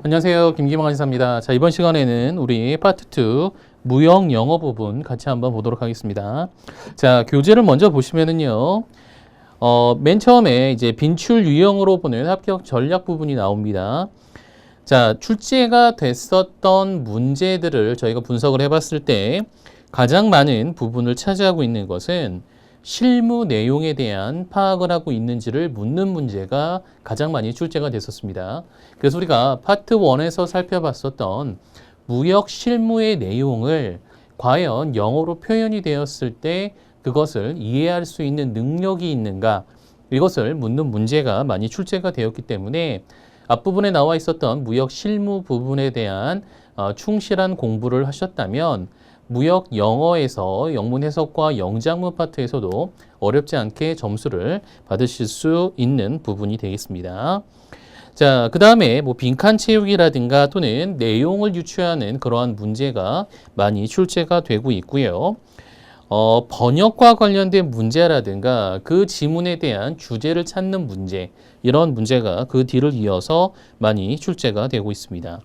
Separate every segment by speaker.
Speaker 1: 안녕하세요. 김기망 강사입니다. 자, 이번 시간에는 우리 파트 2 무역 영어 부분 같이 한번 보도록 하겠습니다. 자, 교재를 먼저 보시면은요. 맨 처음에 이제 빈출 유형으로 보는 합격 전략 부분이 나옵니다. 자, 출제가 됐었던 문제들을 저희가 분석을 해봤을 때 가장 많은 부분을 차지하고 있는 것은 실무 내용에 대한 파악을 하고 있는지를 묻는 문제가 가장 많이 출제가 됐었습니다. 그래서 우리가 파트 1에서 살펴봤었던 무역 실무의 내용을 과연 영어로 표현이 되었을 때 그것을 이해할 수 있는 능력이 있는가, 이것을 묻는 문제가 많이 출제가 되었기 때문에 앞부분에 나와 있었던 무역 실무 부분에 대한 충실한 공부를 하셨다면 무역 영어에서 영문 해석과 영작문 파트에서도 어렵지 않게 점수를 받으실 수 있는 부분이 되겠습니다. 자, 그 다음에 뭐 빈칸 채우기라든가 또는 내용을 유추하는 그러한 문제가 많이 출제가 되고 있고요. 번역과 관련된 문제라든가 그 지문에 대한 주제를 찾는 문제, 이런 문제가 그 뒤를 이어서 많이 출제가 되고 있습니다.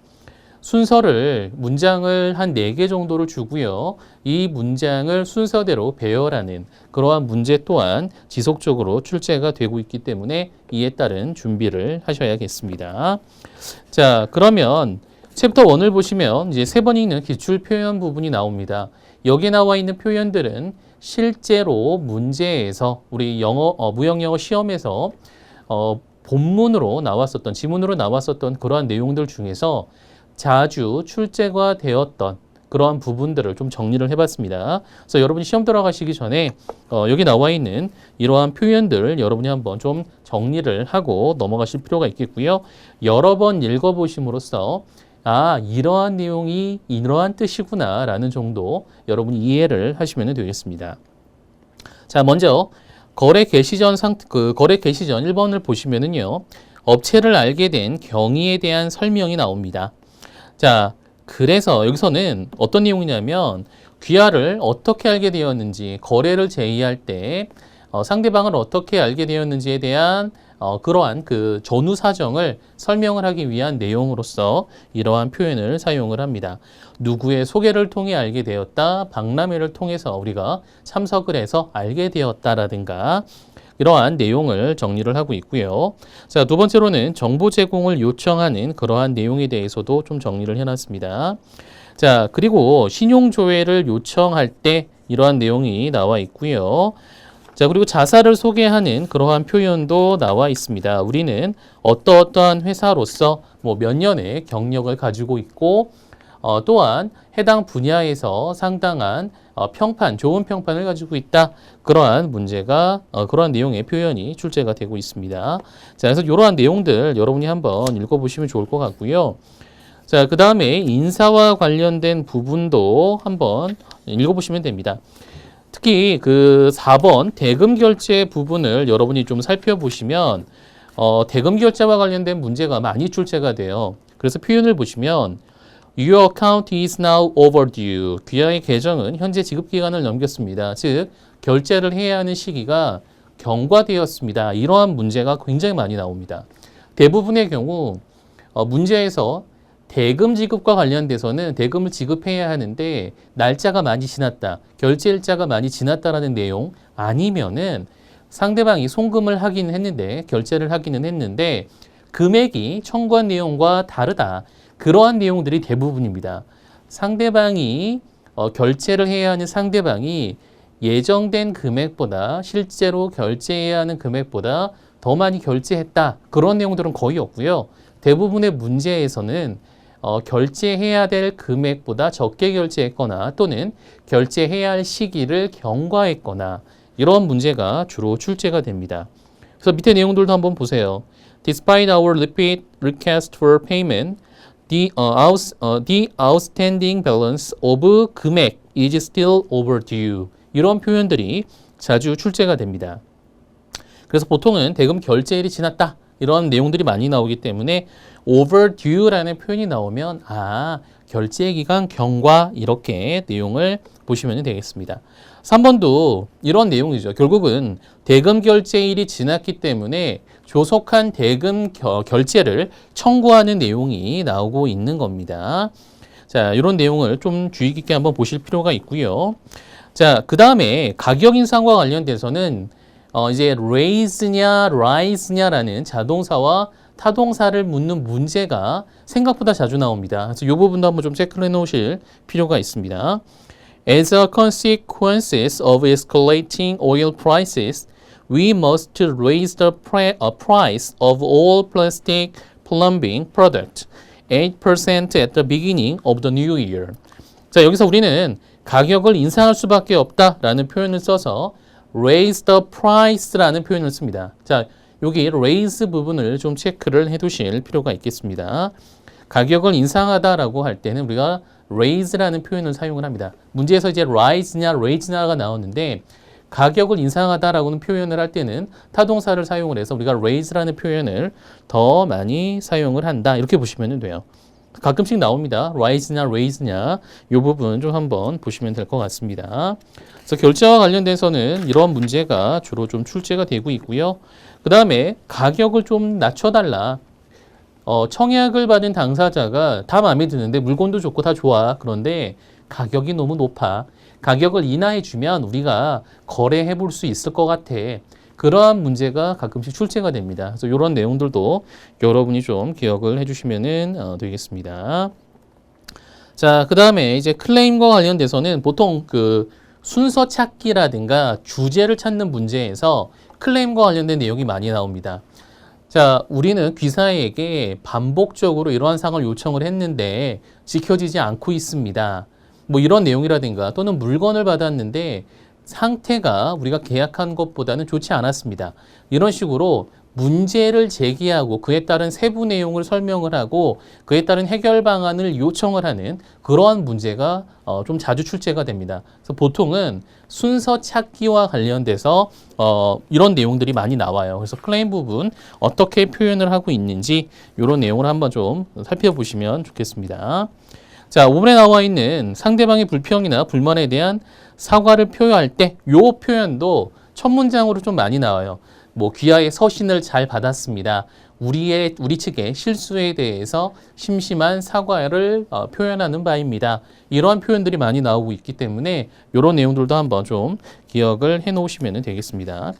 Speaker 1: 순서를 문장을 한 4개 정도를 주고요. 이 문장을 순서대로 배열하는 그러한 문제 또한 지속적으로 출제가 되고 있기 때문에 이에 따른 준비를 하셔야겠습니다. 자, 그러면 챕터 1을 보시면 이제 3번 읽는 기출 표현 부분이 나옵니다. 여기 나와 있는 표현들은 실제로 문제에서 우리 무역 영어 시험에서 본문으로 나왔었던, 지문으로 나왔었던 그러한 내용들 중에서 자주 출제가 되었던 그러한 부분들을 좀 정리를 해봤습니다. 그래서 여러분이 시험 들어가시기 전에 여기 나와 있는 이러한 표현들을 여러분이 한번 좀 정리를 하고 넘어가실 필요가 있겠고요. 여러 번 읽어보심으로써 이러한 내용이 이러한 뜻이구나 라는 정도 여러분이 이해를 하시면 되겠습니다. 자, 먼저 거래 개시 전 1번을 보시면은요. 업체를 알게 된 경위에 대한 설명이 나옵니다. 자, 그래서 여기서는 어떤 내용이냐면 귀하를 어떻게 알게 되었는지, 거래를 제의할 때 상대방을 어떻게 알게 되었는지에 대한 그러한 그 전후 사정을 설명을 하기 위한 내용으로서 이러한 표현을 사용을 합니다. 누구의 소개를 통해 알게 되었다, 박람회를 통해서 우리가 참석을 해서 알게 되었다라든가 이러한 내용을 정리를 하고 있고요. 자, 두 번째로는 정보 제공을 요청하는 그러한 내용에 대해서도 좀 정리를 해놨습니다. 자, 그리고 신용조회를 요청할 때 이러한 내용이 나와 있고요. 자, 그리고 자사를 소개하는 그러한 표현도 나와 있습니다. 우리는 어떠한 회사로서 뭐 몇 년의 경력을 가지고 있고 또한 해당 분야에서 상당한 평판, 좋은 평판을 가지고 있다. 그러한 문제가, 그러한 내용의 표현이 출제가 되고 있습니다. 자, 그래서 이러한 내용들 여러분이 한번 읽어보시면 좋을 것 같고요. 자, 그 다음에 인사와 관련된 부분도 한번 읽어보시면 됩니다. 특히 그 4번 대금 결제 부분을 여러분이 좀 살펴보시면 대금 결제와 관련된 문제가 많이 출제가 돼요. 그래서 표현을 보시면 Your account is now overdue. 귀하의 계정은 현재 지급 기간을 넘겼습니다. 즉, 결제를 해야 하는 시기가 경과되었습니다. 이러한 문제가 굉장히 많이 나옵니다. 대부분의 경우 문제에서 대금 지급과 관련돼서는 대금을 지급해야 하는데 날짜가 많이 지났다, 결제 일자가 많이 지났다라는 내용, 아니면은 상대방이 송금을 하긴 했는데, 결제를 하기는 했는데 금액이 청구한 내용과 다르다. 그러한 내용들이 대부분입니다. 상대방이 결제를 해야 하는 상대방이 예정된 금액보다, 실제로 결제해야 하는 금액보다 더 많이 결제했다. 그런 내용들은 거의 없고요. 대부분의 문제에서는 결제해야 될 금액보다 적게 결제했거나 또는 결제해야 할 시기를 경과했거나 이런 문제가 주로 출제가 됩니다. 그래서 밑에 내용들도 한번 보세요. Despite our repeat request for payment, the outstanding balance of 금액 is still overdue. 이런 표현들이 자주 출제가 됩니다. 그래서 보통은 대금 결제일이 지났다. 이런 내용들이 많이 나오기 때문에 overdue라는 표현이 나오면 결제 기간 경과, 이렇게 내용을 보시면 되겠습니다. 3번도 이런 내용이죠. 결국은 대금 결제일이 지났기 때문에 조속한 대금 결제를 청구하는 내용이 나오고 있는 겁니다. 자, 이런 내용을 좀 주의 깊게 한번 보실 필요가 있고요. 자, 그 다음에 가격 인상과 관련돼서는 이제 raise냐, rise냐라는 자동사와 타동사를 묻는 문제가 생각보다 자주 나옵니다. 그래서 이 부분도 한번 좀 체크를 해 놓으실 필요가 있습니다. As a consequence of escalating oil prices, we must raise the price of all plastic plumbing products 8% at the beginning of the new year. 자, 여기서 우리는 가격을 인상할 수밖에 없다라는 표현을 써서 raise the price라는 표현을 씁니다. 자, 여기 raise 부분을 좀 체크를 해 두실 필요가 있겠습니다. 가격을 인상하다라고 할 때는 우리가 raise라는 표현을 사용을 합니다. 문제에서 이제 rise냐, raise냐가 나오는데 가격을 인상하다라고는 표현을 할 때는 타동사를 사용을 해서 우리가 raise라는 표현을 더 많이 사용을 한다. 이렇게 보시면 돼요. 가끔씩 나옵니다. rise냐, raise냐 이 부분 좀 한번 보시면 될 것 같습니다. 그래서 결제와 관련돼서는 이런 문제가 주로 좀 출제가 되고 있고요. 그 다음에 가격을 좀 낮춰달라. 청약을 받은 당사자가 다 마음에 드는데 물건도 좋고 다 좋아. 그런데 가격이 너무 높아. 가격을 인하해 주면 우리가 거래해 볼 수 있을 것 같아. 그러한 문제가 가끔씩 출제가 됩니다. 그래서 이런 내용들도 여러분이 좀 기억을 해주시면 되겠습니다. 자, 그 다음에 이제 클레임과 관련돼서는 보통 그 순서 찾기라든가 주제를 찾는 문제에서 클레임과 관련된 내용이 많이 나옵니다. 자, 우리는 귀사에게 반복적으로 이러한 사항을 요청을 했는데 지켜지지 않고 있습니다. 뭐 이런 내용이라든가 또는 물건을 받았는데 상태가 우리가 계약한 것보다는 좋지 않았습니다. 이런 식으로 문제를 제기하고 그에 따른 세부 내용을 설명을 하고 그에 따른 해결 방안을 요청을 하는 그러한 문제가 좀 자주 출제가 됩니다. 그래서 보통은 순서 찾기와 관련돼서 이런 내용들이 많이 나와요. 그래서 클레임 부분 어떻게 표현을 하고 있는지 이런 내용을 한번 좀 살펴보시면 좋겠습니다. 자, 5번에 나와 있는 상대방의 불평이나 불만에 대한 사과를 표현할 때 이 표현도 첫 문장으로 좀 많이 나와요. 뭐 귀하의 서신을 잘 받았습니다. 우리 측의 실수에 대해서 심심한 사과를 표현하는 바입니다. 이러한 표현들이 많이 나오고 있기 때문에 이런 내용들도 한번 좀 기억을 해 놓으시면 되겠습니다.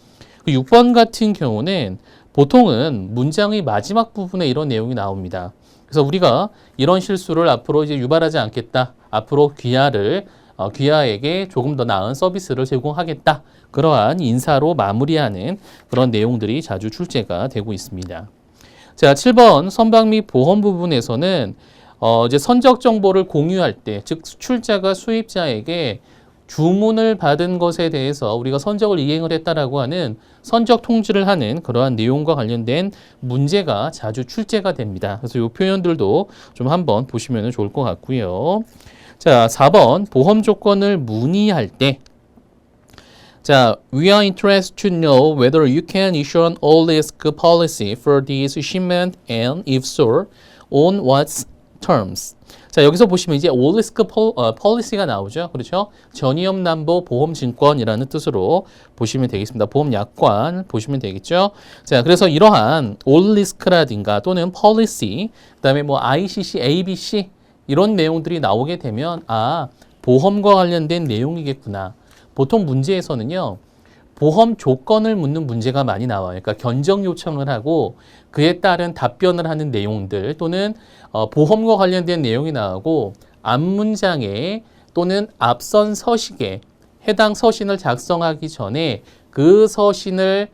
Speaker 1: 6번 같은 경우는 보통은 문장의 마지막 부분에 이런 내용이 나옵니다. 그래서 우리가 이런 실수를 앞으로 이제 유발하지 않겠다. 앞으로 귀하에게 조금 더 나은 서비스를 제공하겠다. 그러한 인사로 마무리하는 그런 내용들이 자주 출제가 되고 있습니다. 자, 7번 선박 및 보험 부분에서는 이제 선적 정보를 공유할 때, 즉 수출자가 수입자에게 주문을 받은 것에 대해서 우리가 선적을 이행을 했다라고 하는 선적 통지를 하는 그러한 내용과 관련된 문제가 자주 출제가 됩니다. 그래서 이 표현들도 좀 한번 보시면 좋을 것 같고요. 자, 4번 보험 조건을 문의할 때 자, we are interested to know whether you can issue an all-risk policy for this shipment and if so, on what terms. 자, 여기서 보시면 이제 all-risk policy가 나오죠. 그렇죠? 전위험 남보 보험증권이라는 뜻으로 보시면 되겠습니다. 보험약관 보시면 되겠죠. 자, 그래서 이러한 all-risk라든가 또는 policy, 그 다음에 뭐 ICC, ABC 이런 내용들이 나오게 되면 보험과 관련된 내용이겠구나. 보통 문제에서는요. 보험 조건을 묻는 문제가 많이 나와요. 그러니까 견적 요청을 하고 그에 따른 답변을 하는 내용들 또는 보험과 관련된 내용이 나오고 앞문장에 또는 앞선 서식에 해당 서신을 작성하기 전에 그 서신의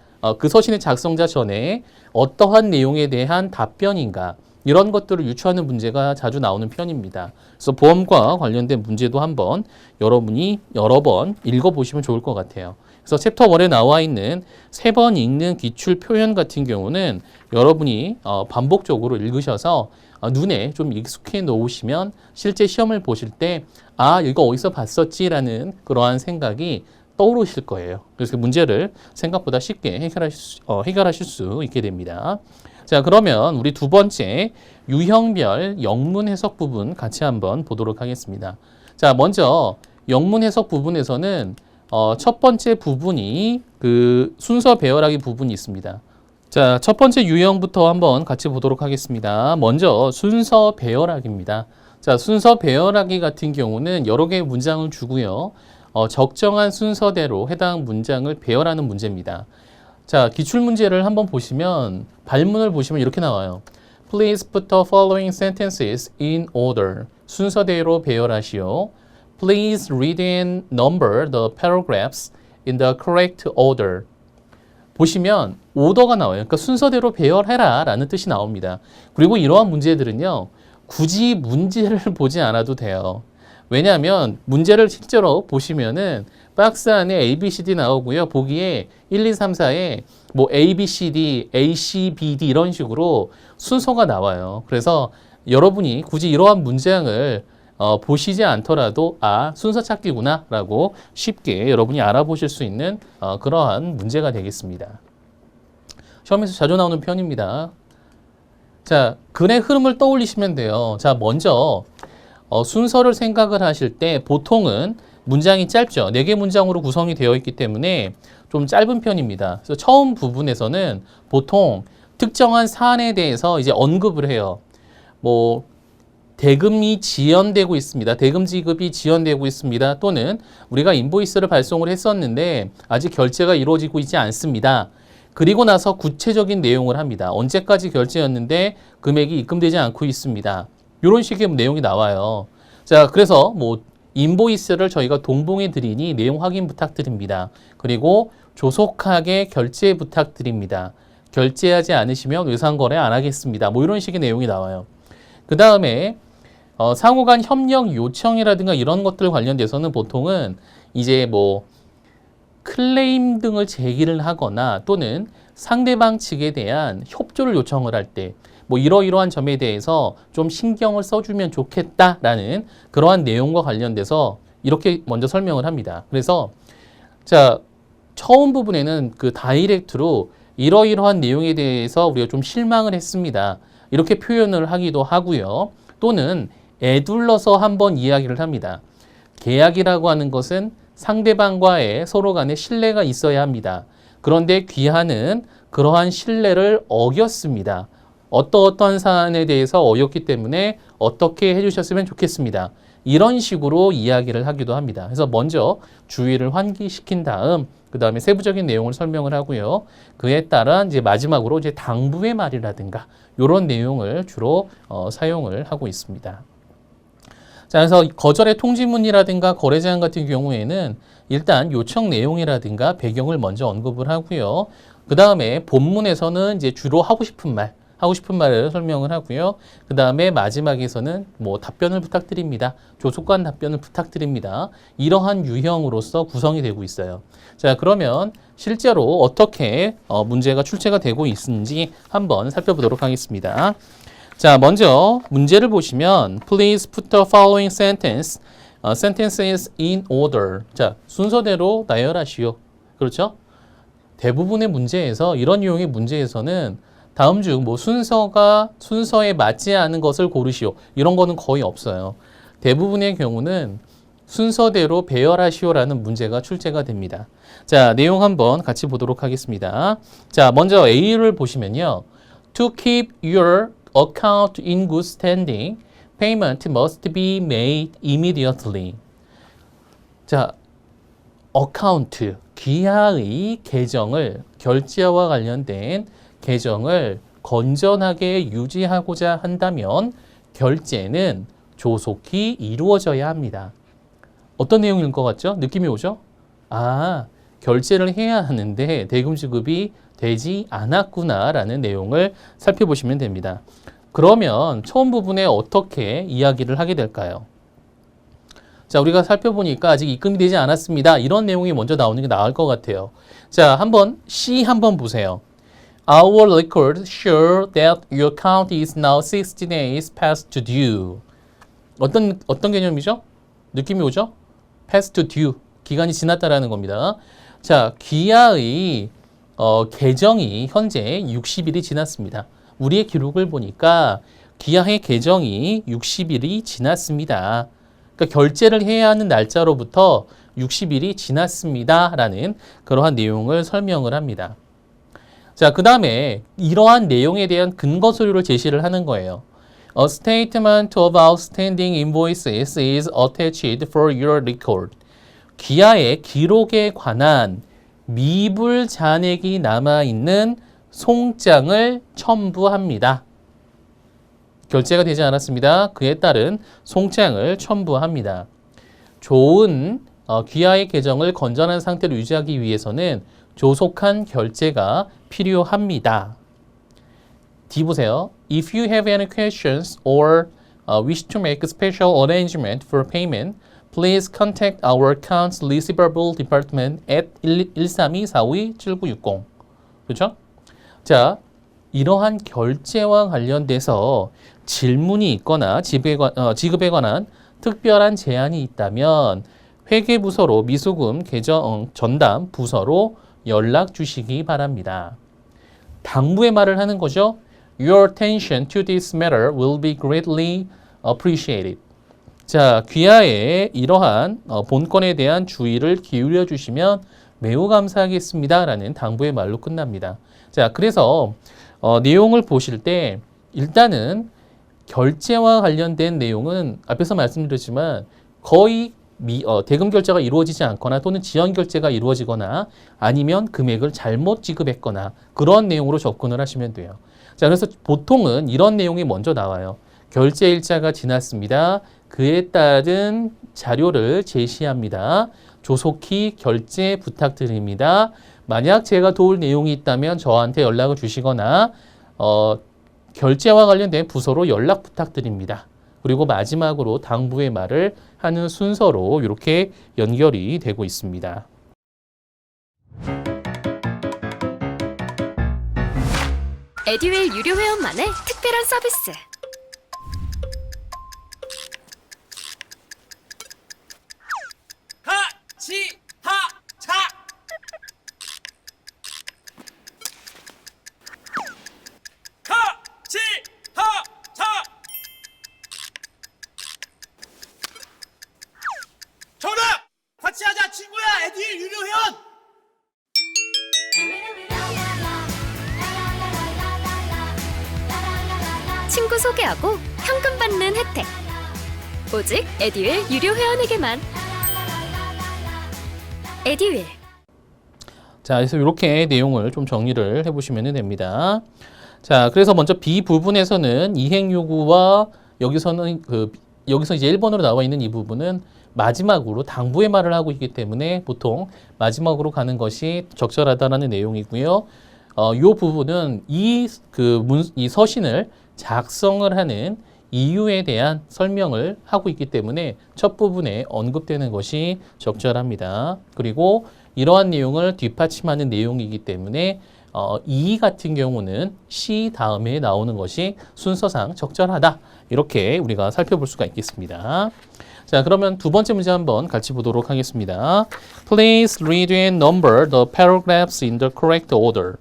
Speaker 1: 작성자 전에 어떠한 내용에 대한 답변인가 이런 것들을 유추하는 문제가 자주 나오는 편입니다. 그래서 보험과 관련된 문제도 한번 여러분이 여러 번 읽어보시면 좋을 것 같아요. 그래서 챕터 1에 나와 있는 3번 읽는 기출 표현 같은 경우는 여러분이 반복적으로 읽으셔서 눈에 좀 익숙해 놓으시면 실제 시험을 보실 때 이거 어디서 봤었지라는 그러한 생각이 떠오르실 거예요. 그래서 문제를 생각보다 쉽게 해결하실 수 있게 됩니다. 자, 그러면 우리 두 번째 유형별 영문 해석 부분 같이 한번 보도록 하겠습니다. 자, 먼저 영문 해석 부분에서는 첫 번째 부분이 그 순서 배열하기 부분이 있습니다. 자, 첫 번째 유형부터 한번 같이 보도록 하겠습니다. 먼저 순서 배열하기입니다. 자, 순서 배열하기 같은 경우는 여러 개의 문장을 주고요. 적정한 순서대로 해당 문장을 배열하는 문제입니다. 자, 기출문제를 한번 보시면 발문을 보시면 이렇게 나와요. Please put the following sentences in order. 순서대로 배열하시오. Please read and number the paragraphs in the correct order. 보시면 오더가 나와요. 그러니까 순서대로 배열해라 라는 뜻이 나옵니다. 그리고 이러한 문제들은요. 굳이 문제를 보지 않아도 돼요. 왜냐하면 문제를 실제로 보시면은 박스 안에 A, B, C, D 나오고요. 보기에 1, 2, 3, 4에 뭐 A, B, C, D, A, C, B, D 이런 식으로 순서가 나와요. 그래서 여러분이 굳이 이러한 문장을 보시지 않더라도 순서 찾기구나 라고 쉽게 여러분이 알아보실 수 있는 그러한 문제가 되겠습니다. 시험에서 자주 나오는 표현입니다. 자, 글의 흐름을 떠올리시면 돼요. 자, 먼저 순서를 생각을 하실 때 보통은 문장이 짧죠. 4개 문장으로 구성이 되어 있기 때문에 좀 짧은 편입니다. 그래서 처음 부분에서는 보통 특정한 사안에 대해서 이제 언급을 해요. 뭐 대금이 지연되고 있습니다. 대금 지급이 지연되고 있습니다. 또는 우리가 인보이스를 발송을 했었는데 아직 결제가 이루어지고 있지 않습니다. 그리고 나서 구체적인 내용을 합니다. 언제까지 결제였는데 금액이 입금되지 않고 있습니다. 이런 식의 내용이 나와요. 자, 그래서 뭐 인보이스를 저희가 동봉해 드리니 내용 확인 부탁드립니다. 그리고 조속하게 결제 부탁드립니다. 결제하지 않으시면 외상거래 안 하겠습니다. 뭐 이런 식의 내용이 나와요. 그 다음에 상호간 협력 요청이라든가 이런 것들 관련돼서는 보통은 이제 뭐 클레임 등을 제기를 하거나 또는 상대방 측에 대한 협조를 요청을 할 때 뭐 이러이러한 점에 대해서 좀 신경을 써주면 좋겠다라는 그러한 내용과 관련돼서 이렇게 먼저 설명을 합니다. 그래서 자, 처음 부분에는 그 다이렉트로 이러이러한 내용에 대해서 우리가 좀 실망을 했습니다. 이렇게 표현을 하기도 하고요. 또는 에둘러서 한번 이야기를 합니다. 계약이라고 하는 것은 상대방과의 서로 간의 신뢰가 있어야 합니다. 그런데 귀하는 그러한 신뢰를 어겼습니다. 어떠한 사안에 대해서 어겼기 때문에 어떻게 해주셨으면 좋겠습니다. 이런 식으로 이야기를 하기도 합니다. 그래서 먼저 주의를 환기시킨 다음 그 다음에 세부적인 내용을 설명을 하고요. 그에 따라 이제 마지막으로 이제 당부의 말이라든가 이런 내용을 주로 사용을 하고 있습니다. 자, 그래서 거절의 통지문이라든가 거래 제한 같은 경우에는 일단 요청 내용이라든가 배경을 먼저 언급을 하고요. 그 다음에 본문에서는 이제 주로 하고 싶은 말을 설명을 하고요. 그 다음에 마지막에서는 뭐 답변을 부탁드립니다. 조속한 답변을 부탁드립니다. 이러한 유형으로서 구성이 되고 있어요. 자, 그러면 실제로 어떻게 문제가 출제가 되고 있는지 한번 살펴보도록 하겠습니다. 자, 먼저 문제를 보시면 Please put the following sentences in order. 자, 순서대로 나열하시오. 그렇죠? 대부분의 문제에서 이런 유형의 문제에서는 다음 중 뭐 순서에 맞지 않은 것을 고르시오. 이런 거는 거의 없어요. 대부분의 경우는 순서대로 배열하시오라는 문제가 출제가 됩니다. 자, 내용 한번 같이 보도록 하겠습니다. 자, 먼저 A를 보시면요. To keep your account in good standing, payment must be made immediately. 자, 어카운트, 귀하의 계정을 결제와 관련된 계정을 건전하게 유지하고자 한다면 결제는 조속히 이루어져야 합니다. 어떤 내용일 것 같죠? 느낌이 오죠? 결제를 해야 하는데 대금 지급이 되지 않았구나라는 내용을 살펴보시면 됩니다. 그러면 처음 부분에 어떻게 이야기를 하게 될까요? 자, 우리가 살펴보니까 아직 입금이 되지 않았습니다. 이런 내용이 먼저 나오는 게 나을 것 같아요. 자, C 한번 보세요. Our records show that your account is now 60 days past due. 어떤 개념이죠? 느낌이 오죠? past due. 기간이 지났다라는 겁니다. 자, 귀하의 계정이 현재 60일이 지났습니다. 우리의 기록을 보니까 귀하의 계정이 60일이 지났습니다. 그러니까 결제를 해야 하는 날짜로부터 60일이 지났습니다. 라는 그러한 내용을 설명을 합니다. 자, 그 다음에 이러한 내용에 대한 근거 서류를 제시를 하는 거예요. A statement of outstanding invoices is attached for your record. 귀하의 기록에 관한 미불 잔액이 남아있는 송장을 첨부합니다. 결제가 되지 않았습니다. 그에 따른 송장을 첨부합니다. 좋은 귀하의 계정을 건전한 상태로 유지하기 위해서는 조속한 결제가 필요합니다. D 보세요. If you have any questions or wish to make a special arrangement for payment, please contact our accounts receivable department at 132-452-7960. 그렇죠? 자, 이러한 결제와 관련돼서 질문이 있거나 지급에 관한 특별한 제한이 있다면 회계부서로 미수금 계정 전담 부서로 연락 주시기 바랍니다. 당부의 말을 하는 거죠. Your attention to this matter will be greatly appreciated. 자, 귀하의 이러한 본건에 대한 주의를 기울여 주시면 매우 감사하겠습니다. 라는 당부의 말로 끝납니다. 자, 그래서 내용을 보실 때 일단은 결제와 관련된 내용은 앞에서 말씀드렸지만 거의 대금 결제가 이루어지지 않거나 또는 지연 결제가 이루어지거나 아니면 금액을 잘못 지급했거나 그런 내용으로 접근을 하시면 돼요. 자, 그래서 보통은 이런 내용이 먼저 나와요. 결제 일자가 지났습니다. 그에 따른 자료를 제시합니다. 조속히 결제 부탁드립니다. 만약 제가 도울 내용이 있다면 저한테 연락을 주시거나 결제와 관련된 부서로 연락 부탁드립니다. 그리고 마지막으로 당부의 말을 하는 순서로 이렇게 연결이 되고 있습니다.
Speaker 2: 에듀윌 유료 회원만의 특별한 서비스.
Speaker 3: 하치하차 하치하차 정답! 같이 하자 친구야 에듀윌 유료 회원!
Speaker 2: 친구 소개하고 현금 받는 혜택. 오직 에듀윌 유료 회원에게만. 에듀윌.
Speaker 1: 자, 그래서 이렇게 내용을 좀 정리를 해보시면 됩니다. 자, 그래서 먼저 B 부분에서는 이행 요구와 여기서는 여기서 이제 1번으로 나와 있는 이 부분은 마지막으로 당부의 말을 하고 있기 때문에 보통 마지막으로 가는 것이 적절하다라는 내용이고요. 이 부분은 이 서신을 작성을 하는 이유에 대한 설명을 하고 있기 때문에 첫 부분에 언급되는 것이 적절합니다. 그리고 이러한 내용을 뒷받침하는 내용이기 때문에 이 같은 경우는 C 다음에 나오는 것이 순서상 적절하다. 이렇게 우리가 살펴볼 수가 있겠습니다. 자, 그러면 두 번째 문제 한번 같이 보도록 하겠습니다. Please read and number the paragraphs in the correct order.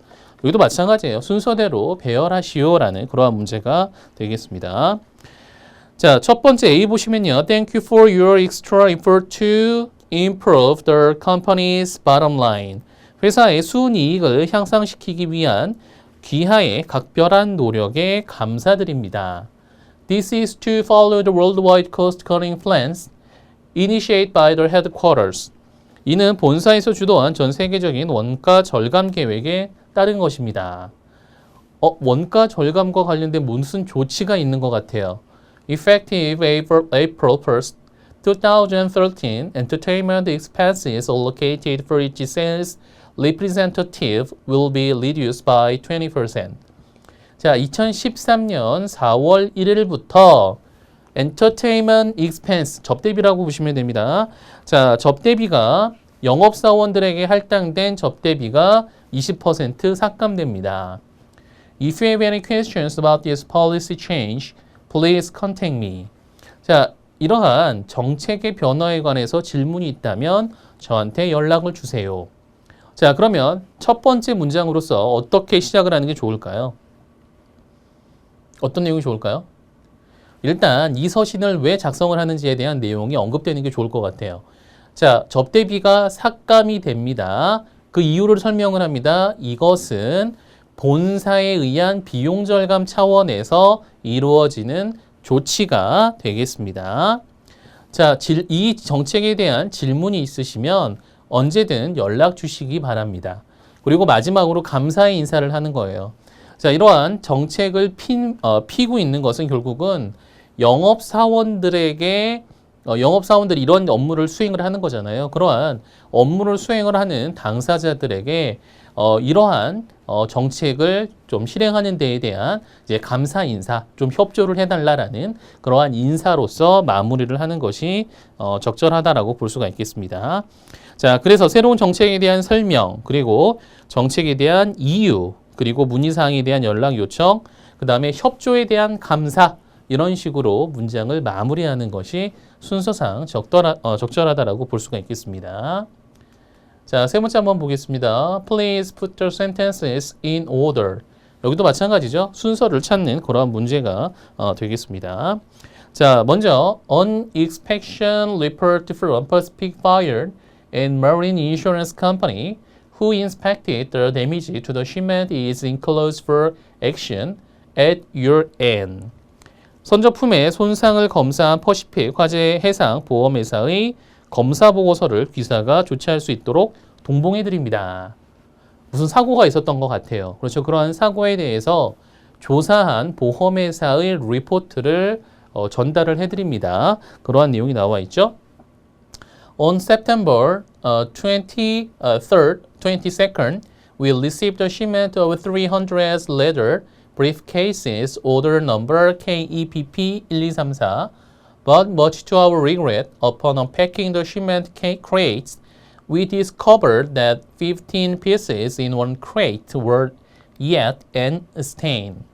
Speaker 1: 여기도 마찬가지예요. 순서대로 배열하시오라는 그러한 문제가 되겠습니다. 자, 첫 번째 A 보시면요. Thank you for your extra effort to improve the company's bottom line. 회사의 순이익을 향상시키기 위한 귀하의 각별한 노력에 감사드립니다. This is to follow the worldwide cost-cutting plans initiated by the headquarters. 이는 본사에서 주도한 전 세계적인 원가 절감 계획에 따른 것입니다. 원가 절감과 관련된 무슨 조치가 있는 것 같아요. Effective April 1st, 2013, entertainment expenses allocated for each sales representative will be reduced by 20%. 자, 2013년 4월 1일부터 entertainment expense, 접대비라고 보시면 됩니다. 자, 접대비가 영업사원들에게 할당된 접대비가 20% 삭감됩니다. If you have any questions about this policy change, please contact me. 자, 이러한 정책의 변화에 관해서 질문이 있다면 저한테 연락을 주세요. 자, 그러면 첫 번째 문장으로서 어떻게 시작을 하는 게 좋을까요? 어떤 내용이 좋을까요? 일단 이 서신을 왜 작성을 하는지에 대한 내용이 언급되는 게 좋을 것 같아요. 자, 접대비가 삭감이 됩니다. 그 이유를 설명을 합니다. 이것은 본사에 의한 비용 절감 차원에서 이루어지는 조치가 되겠습니다. 자, 이 정책에 대한 질문이 있으시면 언제든 연락 주시기 바랍니다. 그리고 마지막으로 감사의 인사를 하는 거예요. 자, 이러한 정책을 피고 있는 것은 결국은 영업사원들이 이런 업무를 수행을 하는 거잖아요. 그러한 업무를 수행을 하는 당사자들에게 이러한 정책을 좀 실행하는 데에 대한 이제 감사 인사, 좀 협조를 해달라라는 그러한 인사로서 마무리를 하는 것이 적절하다라고 볼 수가 있겠습니다. 자, 그래서 새로운 정책에 대한 설명, 그리고 정책에 대한 이유, 그리고 문의사항에 대한 연락 요청, 그 다음에 협조에 대한 감사, 이런 식으로 문장을 마무리하는 것이 순서상 적절하다라고 볼 수가 있겠습니다. 자, 세 번째 한번 보겠습니다. Please put the sentences in order. 여기도 마찬가지죠. 순서를 찾는 그런 문제가 되겠습니다. 자, 먼저 An inspection report from Pacific Fire and Marine Insurance Company who inspected the damage to the shipment is enclosed for action at your end. 선적품의 손상을 검사한 퍼시픽 화재 해상 보험회사의 검사 보고서를 귀사가 조치할 수 있도록 동봉해 드립니다. 무슨 사고가 있었던 것 같아요. 그렇죠. 그러한 사고에 대해서 조사한 보험회사의 리포트를 전달을 해드립니다. 그러한 내용이 나와 있죠. On September 22nd, we received a shipment of 300 leather briefcases, order number KEPP1234. But much to our regret, upon unpacking the shipment crates, we discovered that 15 pieces in one crate were yet unstained.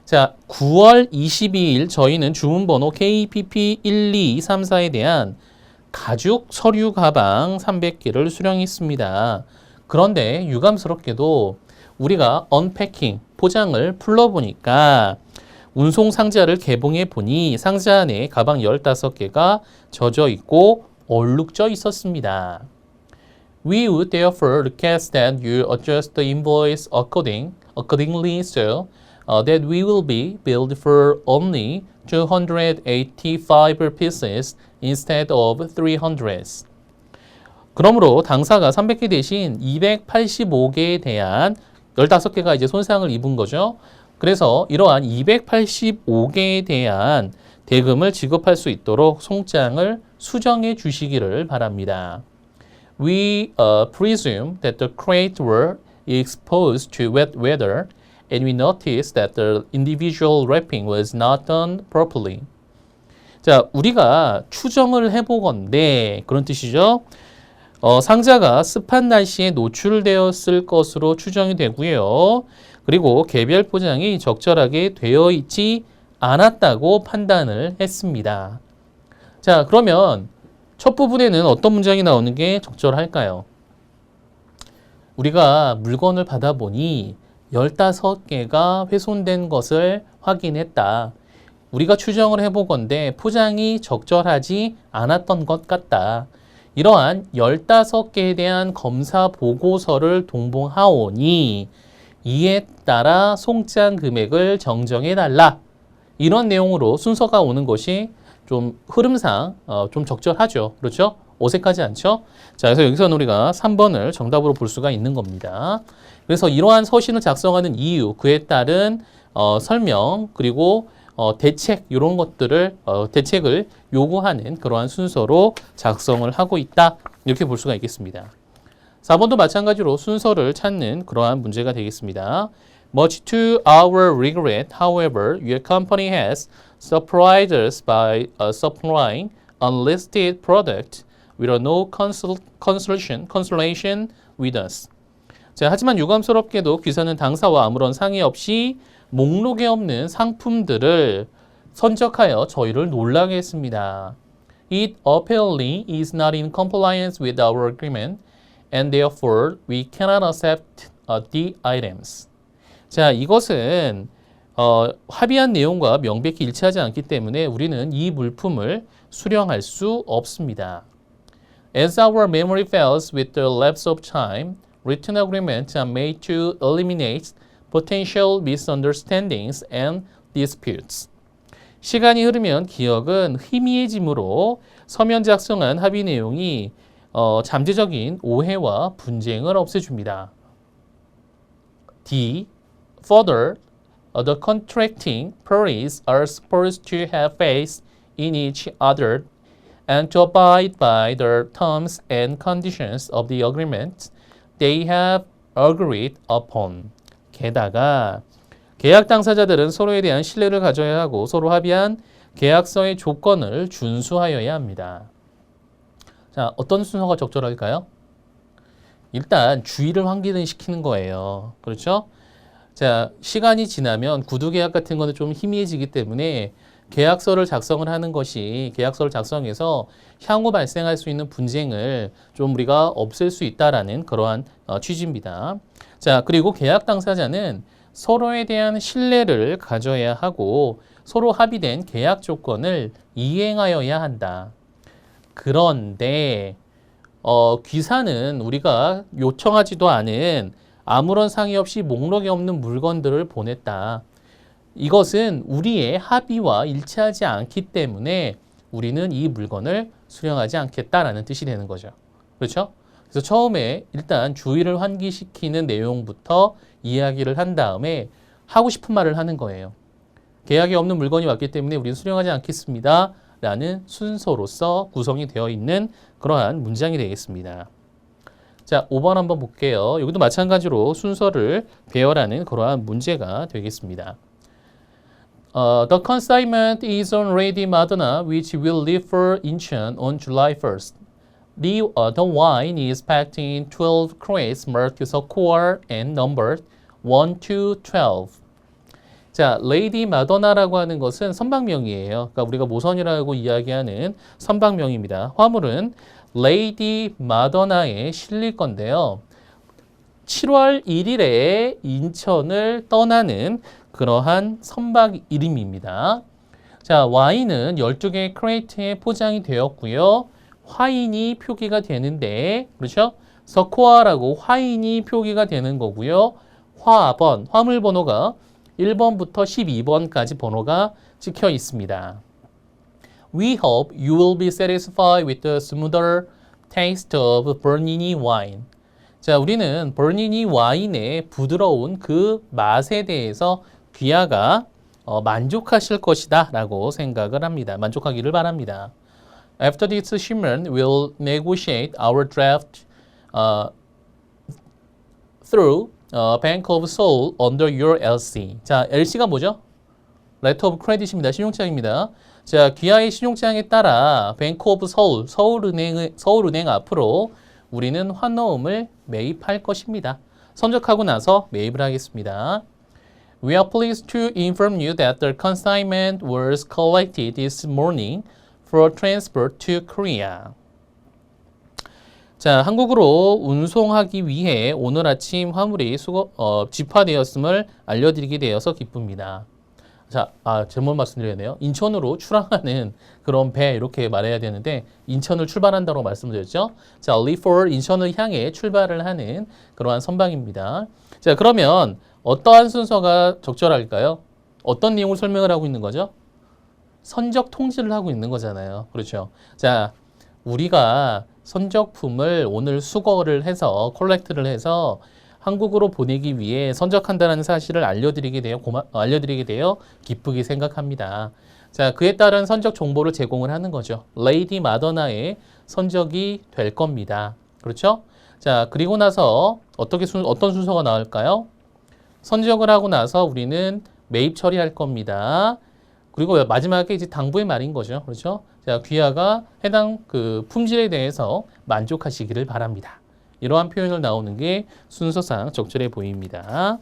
Speaker 1: 자, 9월 22일 저희는 주문번호 KPP1234에 대한 가죽 서류 가방 300개를 수령했습니다. 그런데 유감스럽게도 우리가 언패킹, 포장을 풀러보니까 운송 상자를 개봉해 보니 상자 안에 가방 15개가 젖어 있고 얼룩져 있었습니다. We would therefore request that you adjust the invoice accordingly so that we will be billed for only 285 pieces instead of 300. 그러므로 당사가 300개 대신 285개에 대한 15개가 이제 손상을 입은 거죠. 그래서 이러한 285개에 대한 대금을 지급할 수 있도록 송장을 수정해 주시기를 바랍니다. We presume that the crates were exposed to wet weather and we noticed that the individual wrapping was not done properly. 자, 우리가 추정을 해보건대 그런 뜻이죠. 상자가 습한 날씨에 노출되었을 것으로 추정이 되고요. 그리고 개별 포장이 적절하게 되어 있지 않았다고 판단을 했습니다. 자, 그러면 첫 부분에는 어떤 문장이 나오는 게 적절할까요? 우리가 물건을 받아보니 15개가 훼손된 것을 확인했다. 우리가 추정을 해보건대 포장이 적절하지 않았던 것 같다. 이러한 15개에 대한 검사 보고서를 동봉하오니 이에 따라 송장 금액을 정정해달라. 이런 내용으로 순서가 오는 것이 좀 흐름상 좀 적절하죠. 그렇죠? 어색하지 않죠? 자, 그래서 여기서는 우리가 3번을 정답으로 볼 수가 있는 겁니다. 그래서 이러한 서신을 작성하는 이유, 그에 따른 설명, 그리고 대책, 이런 것들을 대책을 요구하는 그러한 순서로 작성을 하고 있다. 이렇게 볼 수가 있겠습니다. 4번도 마찬가지로 순서를 찾는 그러한 문제가 되겠습니다. Much to our regret, however, your company has surprised us by supplying unlisted product with no consultation with us. 자, 하지만 유감스럽게도 귀사는 당사와 아무런 상의 없이 목록에 없는 상품들을 선적하여 저희를 놀라게 했습니다. It apparently is not in compliance with our agreement and therefore we cannot accept the items. 자, 이것은 합의한 내용과 명백히 일치하지 않기 때문에 우리는 이 물품을 수령할 수 없습니다. As our memory fails with the lapse of time, written agreements are made to eliminate potential misunderstandings and disputes. 시간이 흐르면 기억은 희미해지므로 서면 작성한 합의 내용이 잠재적인 오해와 분쟁을 없애줍니다. D. Further, the contracting parties are supposed to have faith in each other and to abide by the terms and conditions of the agreement they have agreed upon. 게다가 계약 당사자들은 서로에 대한 신뢰를 가져야 하고 서로 합의한 계약서의 조건을 준수하여야 합니다. 자, 어떤 순서가 적절할까요? 일단 주의를 환기시키는 거예요. 그렇죠? 자, 시간이 지나면 구두 계약 같은 거는 좀 희미해지기 때문에 계약서를 작성을 하는 것이 계약서를 작성해서 향후 발생할 수 있는 분쟁을 좀 우리가 없앨 수 있다라는 그러한 취지입니다. 자, 그리고 계약 당사자는 서로에 대한 신뢰를 가져야 하고 서로 합의된 계약 조건을 이행하여야 한다. 그런데 귀사는 우리가 요청하지도 않은 아무런 상의 없이 목록에 없는 물건들을 보냈다. 이것은 우리의 합의와 일치하지 않기 때문에 우리는 이 물건을 수령하지 않겠다라는 뜻이 되는 거죠. 그렇죠? 그래서 처음에 일단 주의를 환기시키는 내용부터 이야기를 한 다음에 하고 싶은 말을 하는 거예요. 계약에 없는 물건이 왔기 때문에 우리는 수령하지 않겠습니다. 라는 순서로서 구성이 되어 있는 그러한 문장이 되겠습니다. 자, 5번 한번 볼게요. 여기도 마찬가지로 순서를 배열하는 그러한 문제가 되겠습니다. The consignment is on Lady Madonna, which will leave for Incheon on July 1st. The wine is packed in 12 crates marked Sequoia and numbered 1 to 12. 자, 레이디 마더나라고 하는 것은 선박명이에요. 그러니까 우리가 모선이라고 이야기하는 선박명입니다. 화물은 레이디 마더나에 실릴 건데요. 7월 1일에 인천을 떠나는 그러한 선박 이름입니다. 자, 와인은 12개의 크레이트에 포장이 되었고요. 화인이 표기가 되는데, 그렇죠? 서코아라고 화인이 표기가 되는 거고요. 화번, 화물 번호가 1번부터 12번까지 번호가 찍혀 있습니다. We hope you will be satisfied with the smoother taste of Bernini wine. 자, 우리는 버니니 와인의 부드러운 그 맛에 대해서 귀하가 만족하실 것이다 라고 생각을 합니다. 만족하기를 바랍니다. After this shipment, we'll negotiate our draft through Bank of Seoul under your LC. 자, LC가 뭐죠? Letter of Credit입니다. 신용장입니다. 자, 귀하의 신용장에 따라 Bank of Seoul, 서울은행 앞으로 우리는 환호음을 매입할 것입니다. 선적하고 나서 매입을 하겠습니다. We are pleased to inform you that the consignment was collected this morning for transport to Korea. 자, 한국으로 운송하기 위해 오늘 아침 화물이 집화되었음을 알려드리게 되어서 기쁩니다. 자, 잘못 말씀드렸네요. 인천으로 출항하는 그런 배 이렇게 말해야 되는데 인천을 출발한다고 말씀드렸죠. 자, leave for 인천을 향해 출발을 하는 그러한 선박입니다. 자, 그러면 어떠한 순서가 적절할까요? 어떤 내용을 설명을 하고 있는 거죠? 선적 통지를 하고 있는 거잖아요. 그렇죠. 자, 우리가 선적품을 오늘 수거를 해서 콜렉트를 해서 한국으로 보내기 위해 선적한다는 사실을 알려드리게 되어 기쁘게 생각합니다. 자, 그에 따른 선적 정보를 제공을 하는 거죠. 레이디 마더나의 선적이 될 겁니다. 그렇죠? 자, 그리고 나서 어떤 순서가 나올까요? 선적을 하고 나서 우리는 매입 처리할 겁니다. 그리고 마지막에 이제 당부의 말인 거죠. 그렇죠? 자, 귀하가 해당 그 품질에 대해서 만족하시기를 바랍니다. 이러한 표현을 나오는 게 순서상 적절해 보입니다.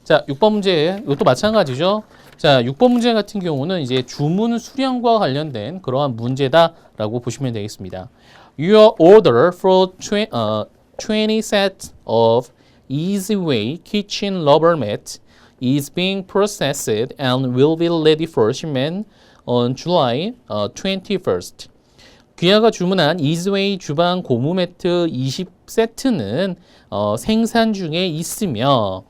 Speaker 1: 자, 6번 문제, 이것도 마찬가지죠. 자, 6번 문제 같은 경우는 이제 주문 수령과 관련된 그러한 문제다라고 보시면 되겠습니다. Your order for 20 sets of Easyway kitchen rubber mat is being processed and will be ready for shipment on July 21st. 귀하가 주문한 이즈웨이 주방 고무 매트 20세트는 생산 중에 있으며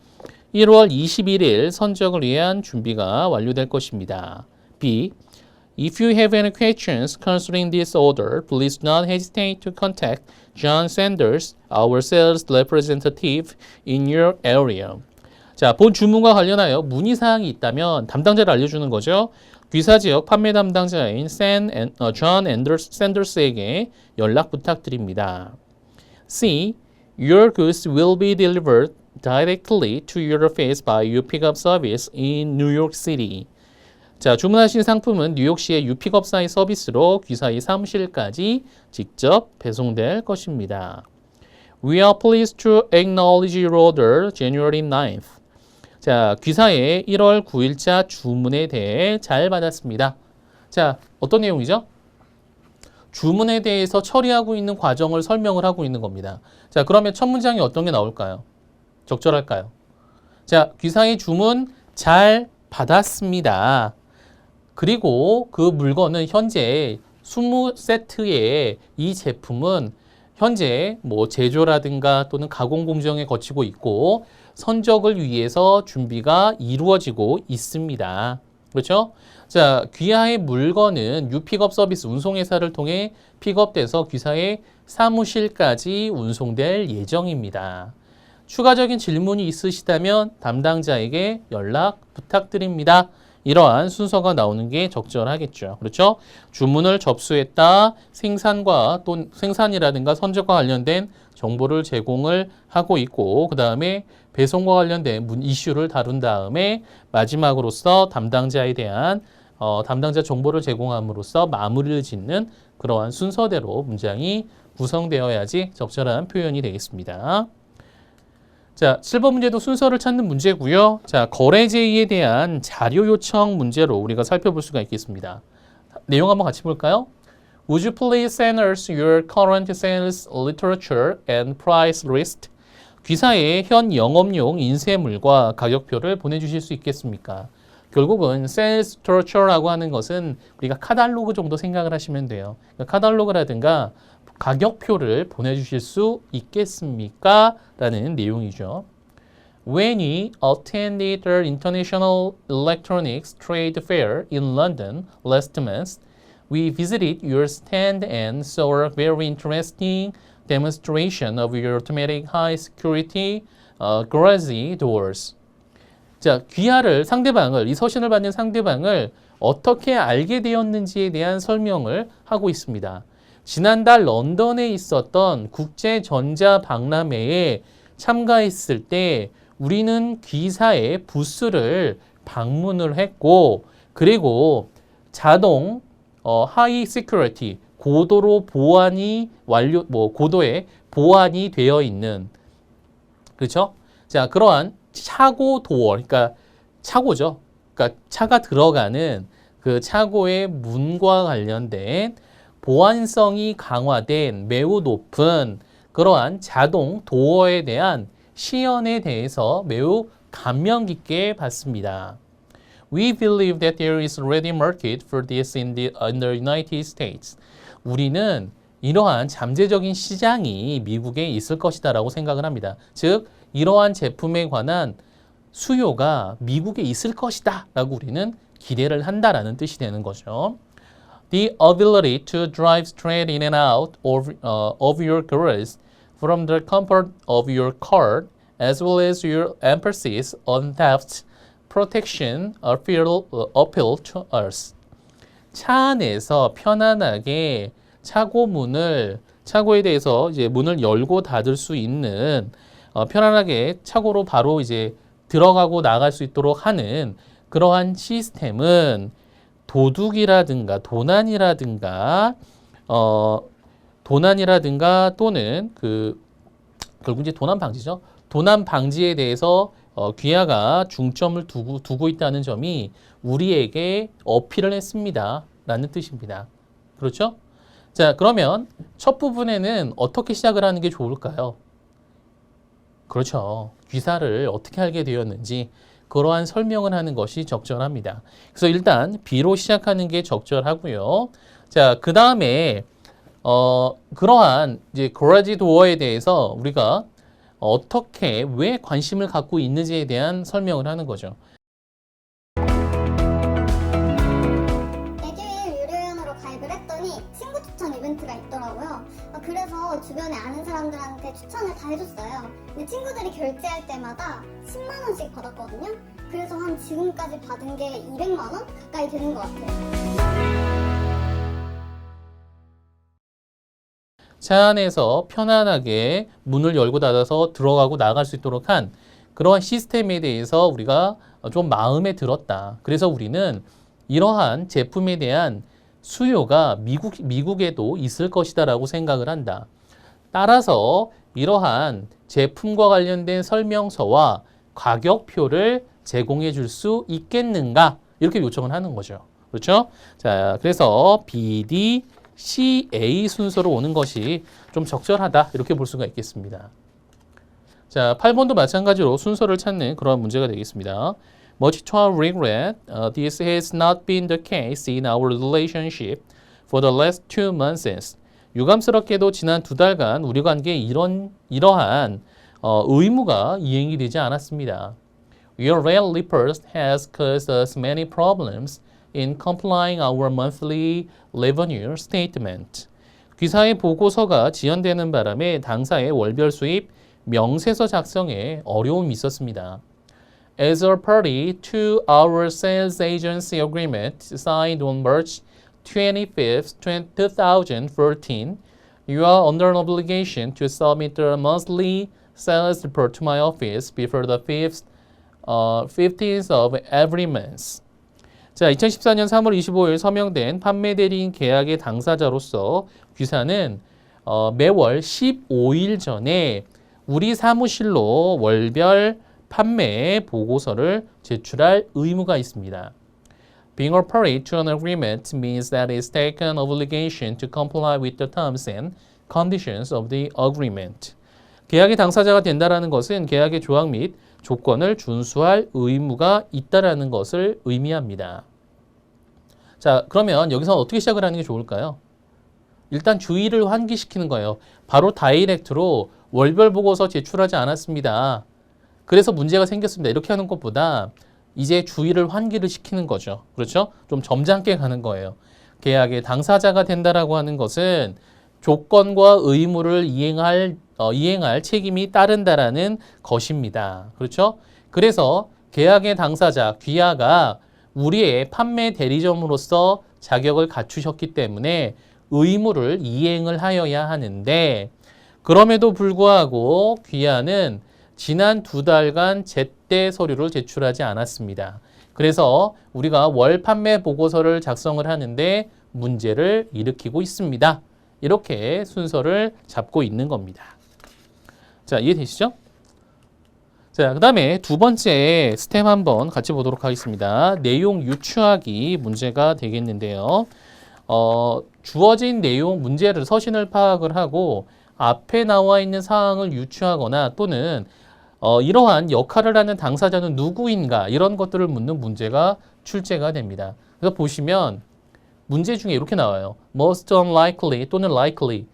Speaker 1: 1월 21일 선적을 위한 준비가 완료될 것입니다. B. If you have any questions concerning this order, please not hesitate to contact John Sanders, our sales representative in your area. 자, 본 주문과 관련하여 문의사항이 있다면 담당자를 알려주는 거죠. 귀사 지역 판매 담당자인 존 샌더스에게 연락 부탁드립니다. C. Your goods will be delivered directly to your office by U-Pickup service in New York City. 자, 주문하신 상품은 뉴욕시의 U-Pickup사의 서비스로 귀사의 사무실까지 직접 배송될 것입니다. We are pleased to acknowledge your order January 9th. 자, 귀사의 1월 9일자 주문에 대해 잘 받았습니다. 자, 어떤 내용이죠? 주문에 대해서 처리하고 있는 과정을 설명을 하고 있는 겁니다. 자, 그러면 첫 문장이 어떤 게 나올까요? 적절할까요? 자, 귀사의 주문 잘 받았습니다. 그리고 그 물건은 현재 20세트의 이 제품은 현재 뭐 제조라든가 또는 가공 공정에 거치고 있고 선적을 위해서 준비가 이루어지고 있습니다. 그렇죠? 자, 귀하의 물건은 유픽업 서비스 운송회사를 통해 픽업돼서 귀사의 사무실까지 운송될 예정입니다. 추가적인 질문이 있으시다면 담당자에게 연락 부탁드립니다. 이러한 순서가 나오는 게 적절하겠죠. 그렇죠? 주문을 접수했다. 생산과 또 생산이라든가 선적과 관련된 정보를 제공을 하고 있고 그 다음에 배송과 관련된 이슈를 다룬 다음에 마지막으로서 담당자에 대한 담당자 정보를 제공함으로써 마무리를 짓는 그러한 순서대로 문장이 구성되어야지 적절한 표현이 되겠습니다. 자, 7번 문제도 순서를 찾는 문제고요. 자, 거래 제의에 대한 자료 요청 문제로 우리가 살펴볼 수가 있겠습니다. 내용 한번 같이 볼까요? Would you please send us your current sales literature and price list? 귀사의 현 영업용 인쇄물과 가격표를 보내주실 수 있겠습니까? 결국은 sales literature라고 하는 것은 우리가 카탈로그 정도 생각을 하시면 돼요. 그러니까 카탈로그라든가 가격표를 보내주실 수 있겠습니까? 라는 내용이죠. When we attended the International Electronics Trade Fair in London last month, we visited your stand and saw a very interesting demonstration of your automatic high security garage doors. 자, 상대방을, 이 서신을 받는 상대방을 어떻게 알게 되었는지에 대한 설명을 하고 있습니다. 지난달 런던에 있었던 국제전자박람회에 참가했을 때 우리는 귀사의 부스를 방문을 했고 그리고 자동 하이 시큐리티 고도로 보안이 고도의 보안이 되어 있는 그렇죠? 자, 그러한 차고 도어 그러니까 차고죠. 그러니까 차가 들어가는 그 차고의 문과 관련된 보안성이 강화된 매우 높은 그러한 자동 도어에 대한 시연에 대해서 매우 감명 깊게 봤습니다. We believe that there is a ready market for this in the United States. 우리는 이러한 잠재적인 시장이 미국에 있을 것이다라고 생각을 합니다. 즉, 이러한 제품에 관한 수요가 미국에 있을 것이다 라고 우리는 기대를 한다라는 뜻이 되는 거죠. The ability to drive straight in and out of your garage from the comfort of your car, as well as your emphasis on theft protection, appeal to us. 차 안에서 편안하게 차고에 대해서 이제 문을 열고 닫을 수 있는 편안하게 차고로 바로 이제 들어가고 나갈 수 있도록 하는 그러한 시스템은 도둑이라든가 도난이라든가 또는 결국 이제 도난 방지죠. 도난 방지에 대해서 귀하가 중점을 두고 있다는 점이 우리에게 어필을 했습니다. 라는 뜻입니다. 그렇죠? 자, 그러면 첫 부분에는 어떻게 시작을 하는 게 좋을까요? 그렇죠. 귀사를 어떻게 알게 되었는지 그러한 설명을 하는 것이 적절합니다. 그래서 일단 B로 시작하는 게 적절하고요. 자, 그 다음에 그러한 이제 거라지 도어에 대해서 우리가 어떻게 왜 관심을 갖고 있는지에 대한 설명을 하는 거죠.
Speaker 4: 에듀윌 유료연으로 가입을 했더니 친구 추천 이벤트가 있더라고요. 그래서 주변에 아는 사람들한테 추천을 다 해줬어요. 근데 친구들이 결제할 때마다 10만 원씩 받았거든요. 그래서 한 지금까지 받은 게 200만 원 가까이 되는 것 같아요.
Speaker 1: 차 안에서 편안하게 문을 열고 닫아서 들어가고 나갈 수 있도록 한 그러한 시스템에 대해서 우리가 좀 마음에 들었다. 그래서 우리는 이러한 제품에 대한 수요가 미국에도 있을 것이다라고 생각을 한다. 따라서 이러한 제품과 관련된 설명서와 가격표를 제공해 줄 수 있겠는가? 이렇게 요청을 하는 거죠. 그렇죠? 자, 그래서 BD, CA 순서로 오는 것이 좀 적절하다. 이렇게 볼 수가 있겠습니다. 자, 8번도 마찬가지로 순서를 찾는 그런 문제가 되겠습니다. Much to our regret, this has not been the case in our relationship for the last 2 months. 유감스럽게도 지난 2달간 우리 관계에 이러한 의무가 이행이 되지 않았습니다. Your rail reports has caused us many problems in complying our monthly revenue statement. 귀사의 보고서가 지연되는 바람에 당사의 월별 수입 명세서 작성에 어려움이 있었습니다. As a party to our sales agency agreement signed on March 25th, 2013, you are under an obligation to submit a monthly sales report to my office before the 15th of every month. 자, 2014년 3월 25일 서명된 판매 대리인 계약의 당사자로서 귀사는 매월 15일 전에 우리 사무실로 월별 판매 보고서를 제출할 의무가 있습니다. Being a party to an agreement means that it's taken obligation to comply with the terms and conditions of the agreement. 계약의 당사자가 된다라는 것은 계약의 조항 및 조건을 준수할 의무가 있다라는 것을 의미합니다. 자, 그러면 여기서 어떻게 시작을 하는 게 좋을까요? 일단 주의를 환기시키는 거예요. 바로 다이렉트로 월별 보고서 제출하지 않았습니다. 그래서 문제가 생겼습니다. 이렇게 하는 것보다 이제 주의를 환기를 시키는 거죠. 그렇죠? 좀 점잖게 가는 거예요. 계약의 당사자가 된다라고 하는 것은 조건과 의무를 이행할 책임이 따른다라는 것입니다. 그렇죠? 그래서 계약의 당사자, 귀하가 우리의 판매 대리점으로서 자격을 갖추셨기 때문에 의무를 이행을 하여야 하는데 그럼에도 불구하고 귀하는 지난 2달간 제때 서류를 제출하지 않았습니다. 그래서 우리가 월 판매 보고서를 작성을 하는데 문제를 일으키고 있습니다. 이렇게 순서를 잡고 있는 겁니다. 자, 이해되시죠? 자, 그 다음에 두 번째 스텝 한번 같이 보도록 하겠습니다. 내용 유추하기 문제가 되겠는데요. 주어진 내용 문제를 서신을 파악을 하고 앞에 나와 있는 사항을 유추하거나 또는 이러한 역할을 하는 당사자는 누구인가 이런 것들을 묻는 문제가 출제가 됩니다. 그래서 보시면 문제 중에 이렇게 나와요. Most unlikely 또는 likely.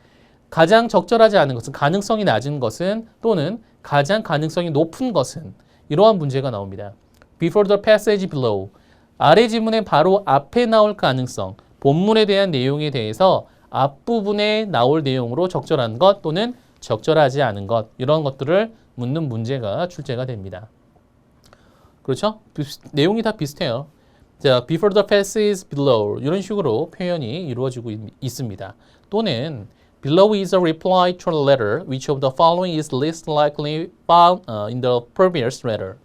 Speaker 1: 가장 적절하지 않은 것은, 가능성이 낮은 것은 또는 가장 가능성이 높은 것은 이러한 문제가 나옵니다. Before the passage below. 아래 지문의 바로 앞에 나올 가능성, 본문에 대한 내용에 대해서 앞부분에 나올 내용으로 적절한 것 또는 적절하지 않은 것 이런 것들을 묻는 문제가 출제가 됩니다. 그렇죠? 내용이 다 비슷해요. 자, before the passage below 이런 식으로 표현이 이루어지고 있습니다. 또는 below is a reply to a letter which of the following is least likely found in the previous letter.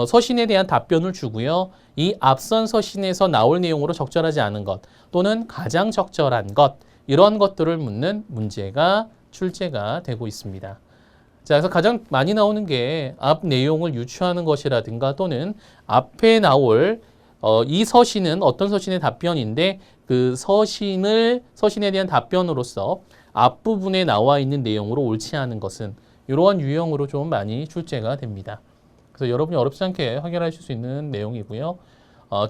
Speaker 1: 서신에 대한 답변을 주고요. 이 앞선 서신에서 나올 내용으로 적절하지 않은 것 또는 가장 적절한 것 이런 것들을 묻는 문제가 출제가 되고 있습니다. 자, 그래서 가장 많이 나오는 게 앞 내용을 유추하는 것이라든가 또는 앞에 나올 이 서신은 어떤 서신의 답변인데 그 서신에 대한 답변으로서 앞부분에 나와 있는 내용으로 옳지 않은 것은 이러한 유형으로 좀 많이 출제가 됩니다. 그래서 여러분이 어렵지 않게 확인하실 수 있는 내용이고요.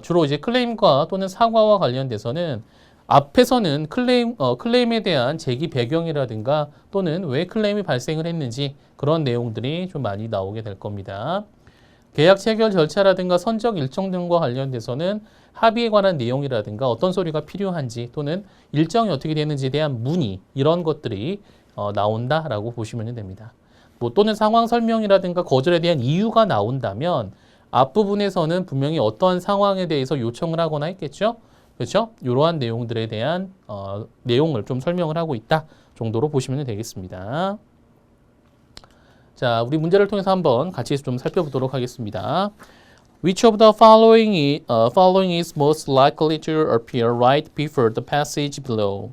Speaker 1: 주로 이제 클레임과 또는 사과와 관련돼서는 앞에서는 클레임에 대한 제기 배경이라든가 또는 왜 클레임이 발생을 했는지 그런 내용들이 좀 많이 나오게 될 겁니다. 계약 체결 절차라든가 선적 일정 등과 관련돼서는 합의에 관한 내용이라든가 어떤 서류가 필요한지 또는 일정이 어떻게 되는지에 대한 문의 이런 것들이 나온다라고 보시면 됩니다. 뭐 또는 상황 설명이라든가 거절에 대한 이유가 나온다면 앞부분에서는 분명히 어떠한 상황에 대해서 요청을 하거나 했겠죠. 그렇죠? 이러한 내용들에 대한 내용을 좀 설명을 하고 있다 정도로 보시면 되겠습니다. 자, 우리 문제를 통해서 한번 같이 좀 살펴보도록 하겠습니다. Which of the following is most likely to appear right before the passage below?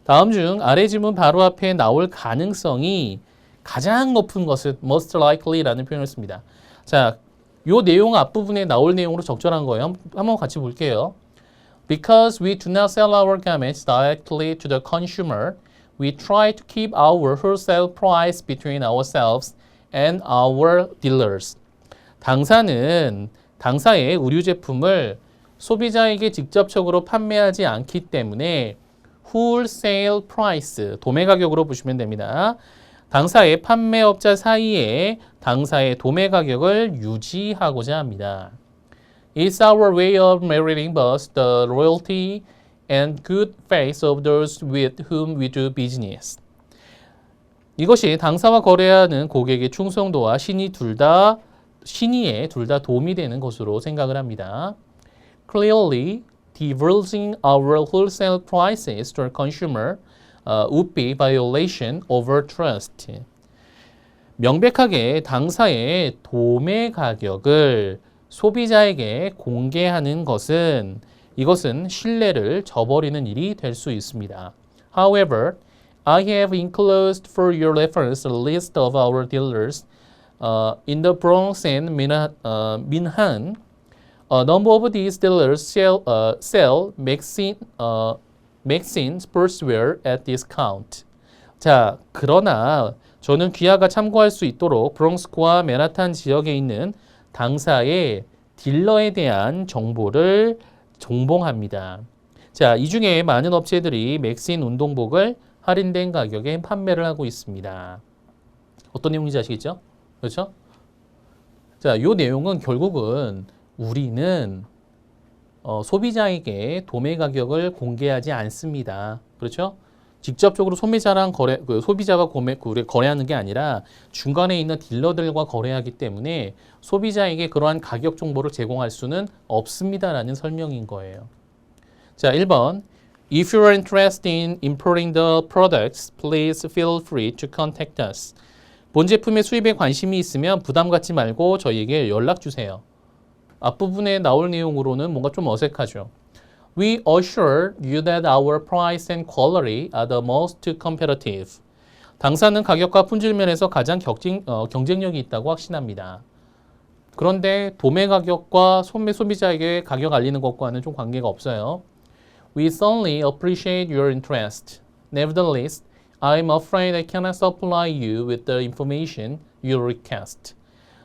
Speaker 1: 다음 중 아래 지문 바로 앞에 나올 가능성이 가장 높은 것은 most likely라는 표현을 씁니다. 자, 요 내용 앞부분에 나올 내용으로 적절한 거예요. 한번 같이 볼게요. Because we do not sell our garments directly to the consumer, we try to keep our wholesale price between ourselves and our dealers. 당사의 의류 제품을 소비자에게 직접적으로 판매하지 않기 때문에 wholesale price, 도매 가격으로 보시면 됩니다. 당사의 판매업자 사이에 당사의 도매 가격을 유지하고자 합니다. It's our way of meriting both the loyalty and good faith of those with whom we do business. 이것이 당사와 거래하는 고객의 충성도와 신의에 둘 다 도움이 되는 것으로 생각을 합니다. Clearly, divulging our wholesale prices to a consumer would be violation of our trust. 명백하게 당사의 도매 가격을 소비자에게 공개하는 것은 이것은 신뢰를 저버리는 일이 될 수 있습니다. However, I have enclosed for your reference a list of our dealers in the Bronx and Minhan. A number of these dealers sell Maxine sportswear at discount. 자, 그러나 저는 귀하가 참고할 수 있도록 브롱스과 맨하탄 지역에 있는 당사의 딜러에 대한 정보를 정봉합니다. 자, 이 중에 많은 업체들이 맥신 운동복을 할인된 가격에 판매를 하고 있습니다. 어떤 내용인지 아시겠죠? 그렇죠? 자, 이 내용은 결국은 우리는 소비자에게 도매 가격을 공개하지 않습니다. 그렇죠? 직접적으로 소비자랑 소비자가 거래하는 게 아니라 중간에 있는 딜러들과 거래하기 때문에 소비자에게 그러한 가격 정보를 제공할 수는 없습니다라는 설명인 거예요. 자, 1번. If you are interested in importing the products, please feel free to contact us. 본 제품의 수입에 관심이 있으면 부담 갖지 말고 저희에게 연락 주세요. 앞부분에 나올 내용으로는 뭔가 좀 어색하죠. We assure you that our price and quality are the most competitive. 당사는 가격과 품질 면에서 가장 경쟁력이 있다고 확신합니다. 그런데 도매 가격과 소비자에게 가격 알리는 것과는 좀 관계가 없어요. We certainly appreciate your interest. Nevertheless, I'm afraid I cannot supply you with the information you request.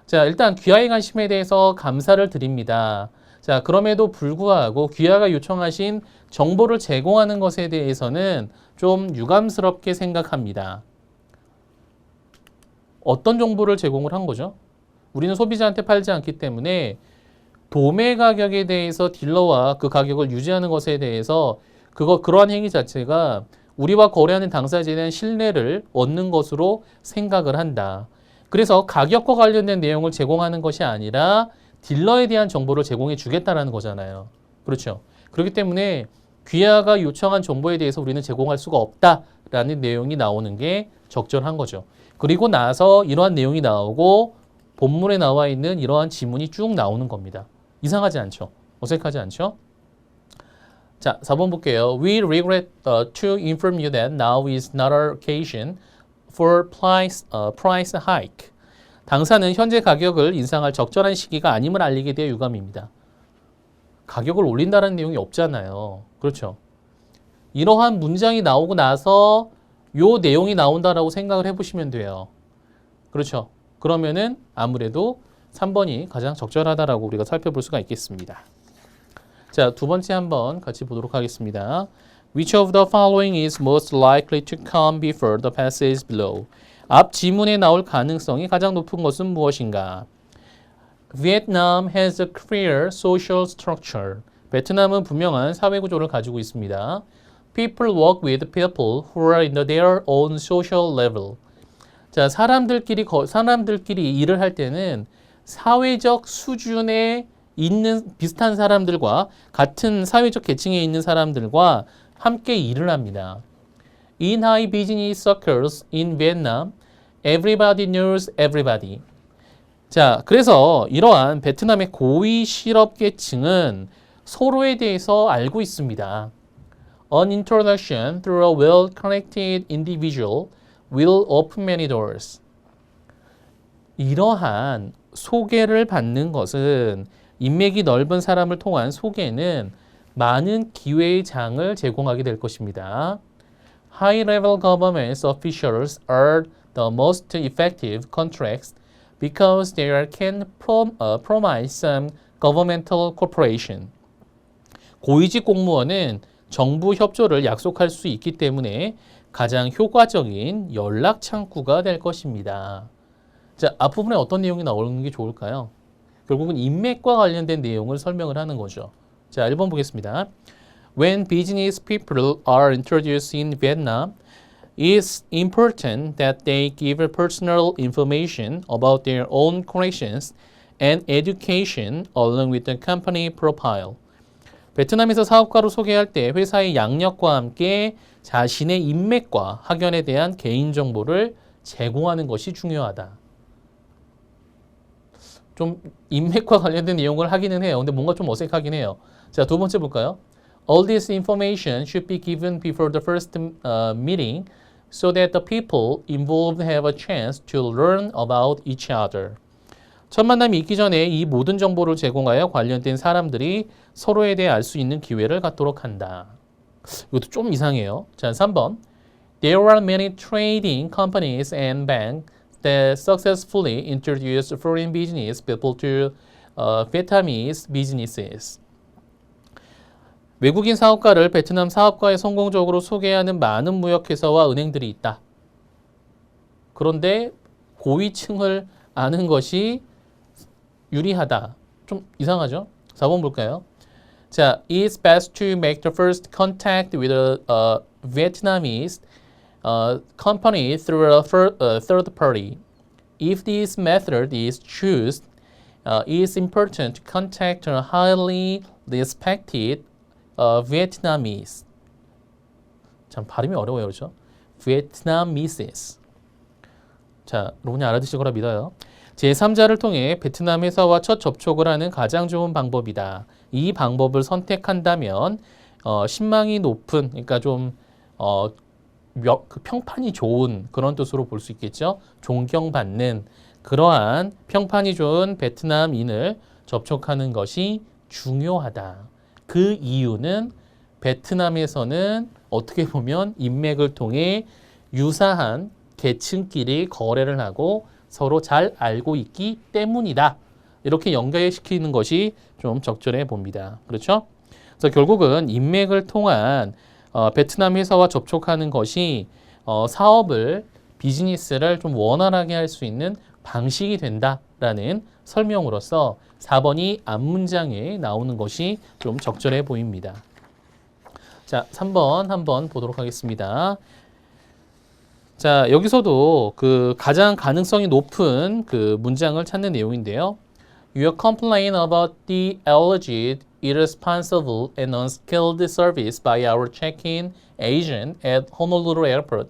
Speaker 1: 자, 일단 귀하의 관심에 대해서 감사를 드립니다. 자, 그럼에도 불구하고 귀하가 요청하신 정보를 제공하는 것에 대해서는 좀 유감스럽게 생각합니다. 어떤 정보를 제공을 한 거죠? 우리는 소비자한테 팔지 않기 때문에 도매 가격에 대해서 딜러와 그 가격을 유지하는 것에 대해서 그러한 행위 자체가 우리와 거래하는 당사자에 대한 신뢰를 얻는 것으로 생각을 한다. 그래서 가격과 관련된 내용을 제공하는 것이 아니라 딜러에 대한 정보를 제공해 주겠다라는 거잖아요. 그렇죠? 그렇기 때문에 귀하가 요청한 정보에 대해서 우리는 제공할 수가 없다라는 내용이 나오는 게 적절한 거죠. 그리고 나서 이러한 내용이 나오고 본문에 나와 있는 이러한 지문이 쭉 나오는 겁니다. 이상하지 않죠? 어색하지 않죠? 자, 4번 볼게요. We regret to inform you that now is not our occasion for price hike. 당사는 현재 가격을 인상할 적절한 시기가 아님을 알리게 되어 유감입니다. 가격을 올린다는 내용이 없잖아요. 그렇죠? 이러한 문장이 나오고 나서 요 내용이 나온다라고 생각을 해보시면 돼요. 그렇죠? 그러면은 아무래도 3번이 가장 적절하다라고 우리가 살펴볼 수가 있겠습니다. 자, 두 번째 한번 같이 보도록 하겠습니다. Which of the following is most likely to come before the passage below? 앞 지문에 나올 가능성이 가장 높은 것은 무엇인가? Vietnam has a clear social structure. 베트남은 분명한 사회 구조를 가지고 있습니다. People work with people who are in their own social level. 자, 사람들끼리 일을 할 때는 사회적 수준에 있는 비슷한 사람들과 같은 사회적 계층에 있는 사람들과 함께 일을 합니다. In high business circles in Vietnam, everybody knows everybody. 자, 그래서 이러한 베트남의 고위 실업 계층은 서로에 대해서 알고 있습니다. An introduction through a well-connected individual will open many doors. 이러한 소개를 받는 것은 인맥이 넓은 사람을 통한 소개는 많은 기회의 장을 제공하게 될 것입니다. High-level government officials are the most effective contracts because they can promise some governmental cooperation. 고위직 공무원은 정부 협조를 약속할 수 있기 때문에 가장 효과적인 연락 창구가 될 것입니다. 자, 앞부분에 어떤 내용이 나오는 게 좋을까요? 결국은 인맥과 관련된 내용을 설명을 하는 거죠. 자, 1번 보겠습니다. When business people are introduced in Vietnam, it's important that they give personal information about their own connections and education along with the company profile. 베트남에서 사업가로 소개할 때 회사의 양력과 함께 자신의 인맥과 학연에 대한 개인정보를 제공하는 것이 중요하다. 좀 인맥과 관련된 내용을 하기는 해요. 근데 뭔가 좀 어색하긴 해요. 자, 두 번째 볼까요? All this information should be given before the first meeting so that the people involved have a chance to learn about each other. 첫 만남이 있기 전에 이 모든 정보를 제공하여 관련된 사람들이 서로에 대해 알 수 있는 기회를 갖도록 한다. 이것도 좀 이상해요. 자, 3번. There are many trading companies and banks that successfully introduce foreign business people to Vietnamese businesses. 외국인 사업가를 베트남 사업가에 성공적으로 소개하는 많은 무역회사와 은행들이 있다. 그런데 고위층을 아는 것이 유리하다. 좀 이상하죠? 4번 볼까요? 자, it's best to make the first contact with a Vietnamese company through a third party. If this method is chosen, it's important to contact a highly respected Vietnamese. 참 발음이 어려워요, 그렇죠? Vietnameses. 자, 여러분이 알아두실 거라 믿어요. 제3자를 통해 베트남 회사와 첫 접촉을 하는 가장 좋은 방법이다. 이 방법을 선택한다면 신망이 높은, 그러니까 좀 그 평판이 좋은 그런 뜻으로 볼 수 있겠죠. 존경받는 그러한 평판이 좋은 베트남인을 접촉하는 것이 중요하다. 그 이유는 베트남에서는 어떻게 보면 인맥을 통해 유사한 계층끼리 거래를 하고 서로 잘 알고 있기 때문이다. 이렇게 연결시키는 것이 좀 적절해 봅니다. 그렇죠? 그래서 결국은 인맥을 통한 베트남 회사와 접촉하는 것이 사업을, 비즈니스를 좀 원활하게 할 수 있는 방식이 된다라는 설명으로서 4번이 앞문장에 나오는 것이 좀 적절해 보입니다. 자, 3번 한번 보도록 하겠습니다. 자, 여기서도 그 가장 가능성이 높은 그 문장을 찾는 내용인데요. Your complaint about the alleged irresponsible and unskilled service by our check-in agent at Honolulu Airport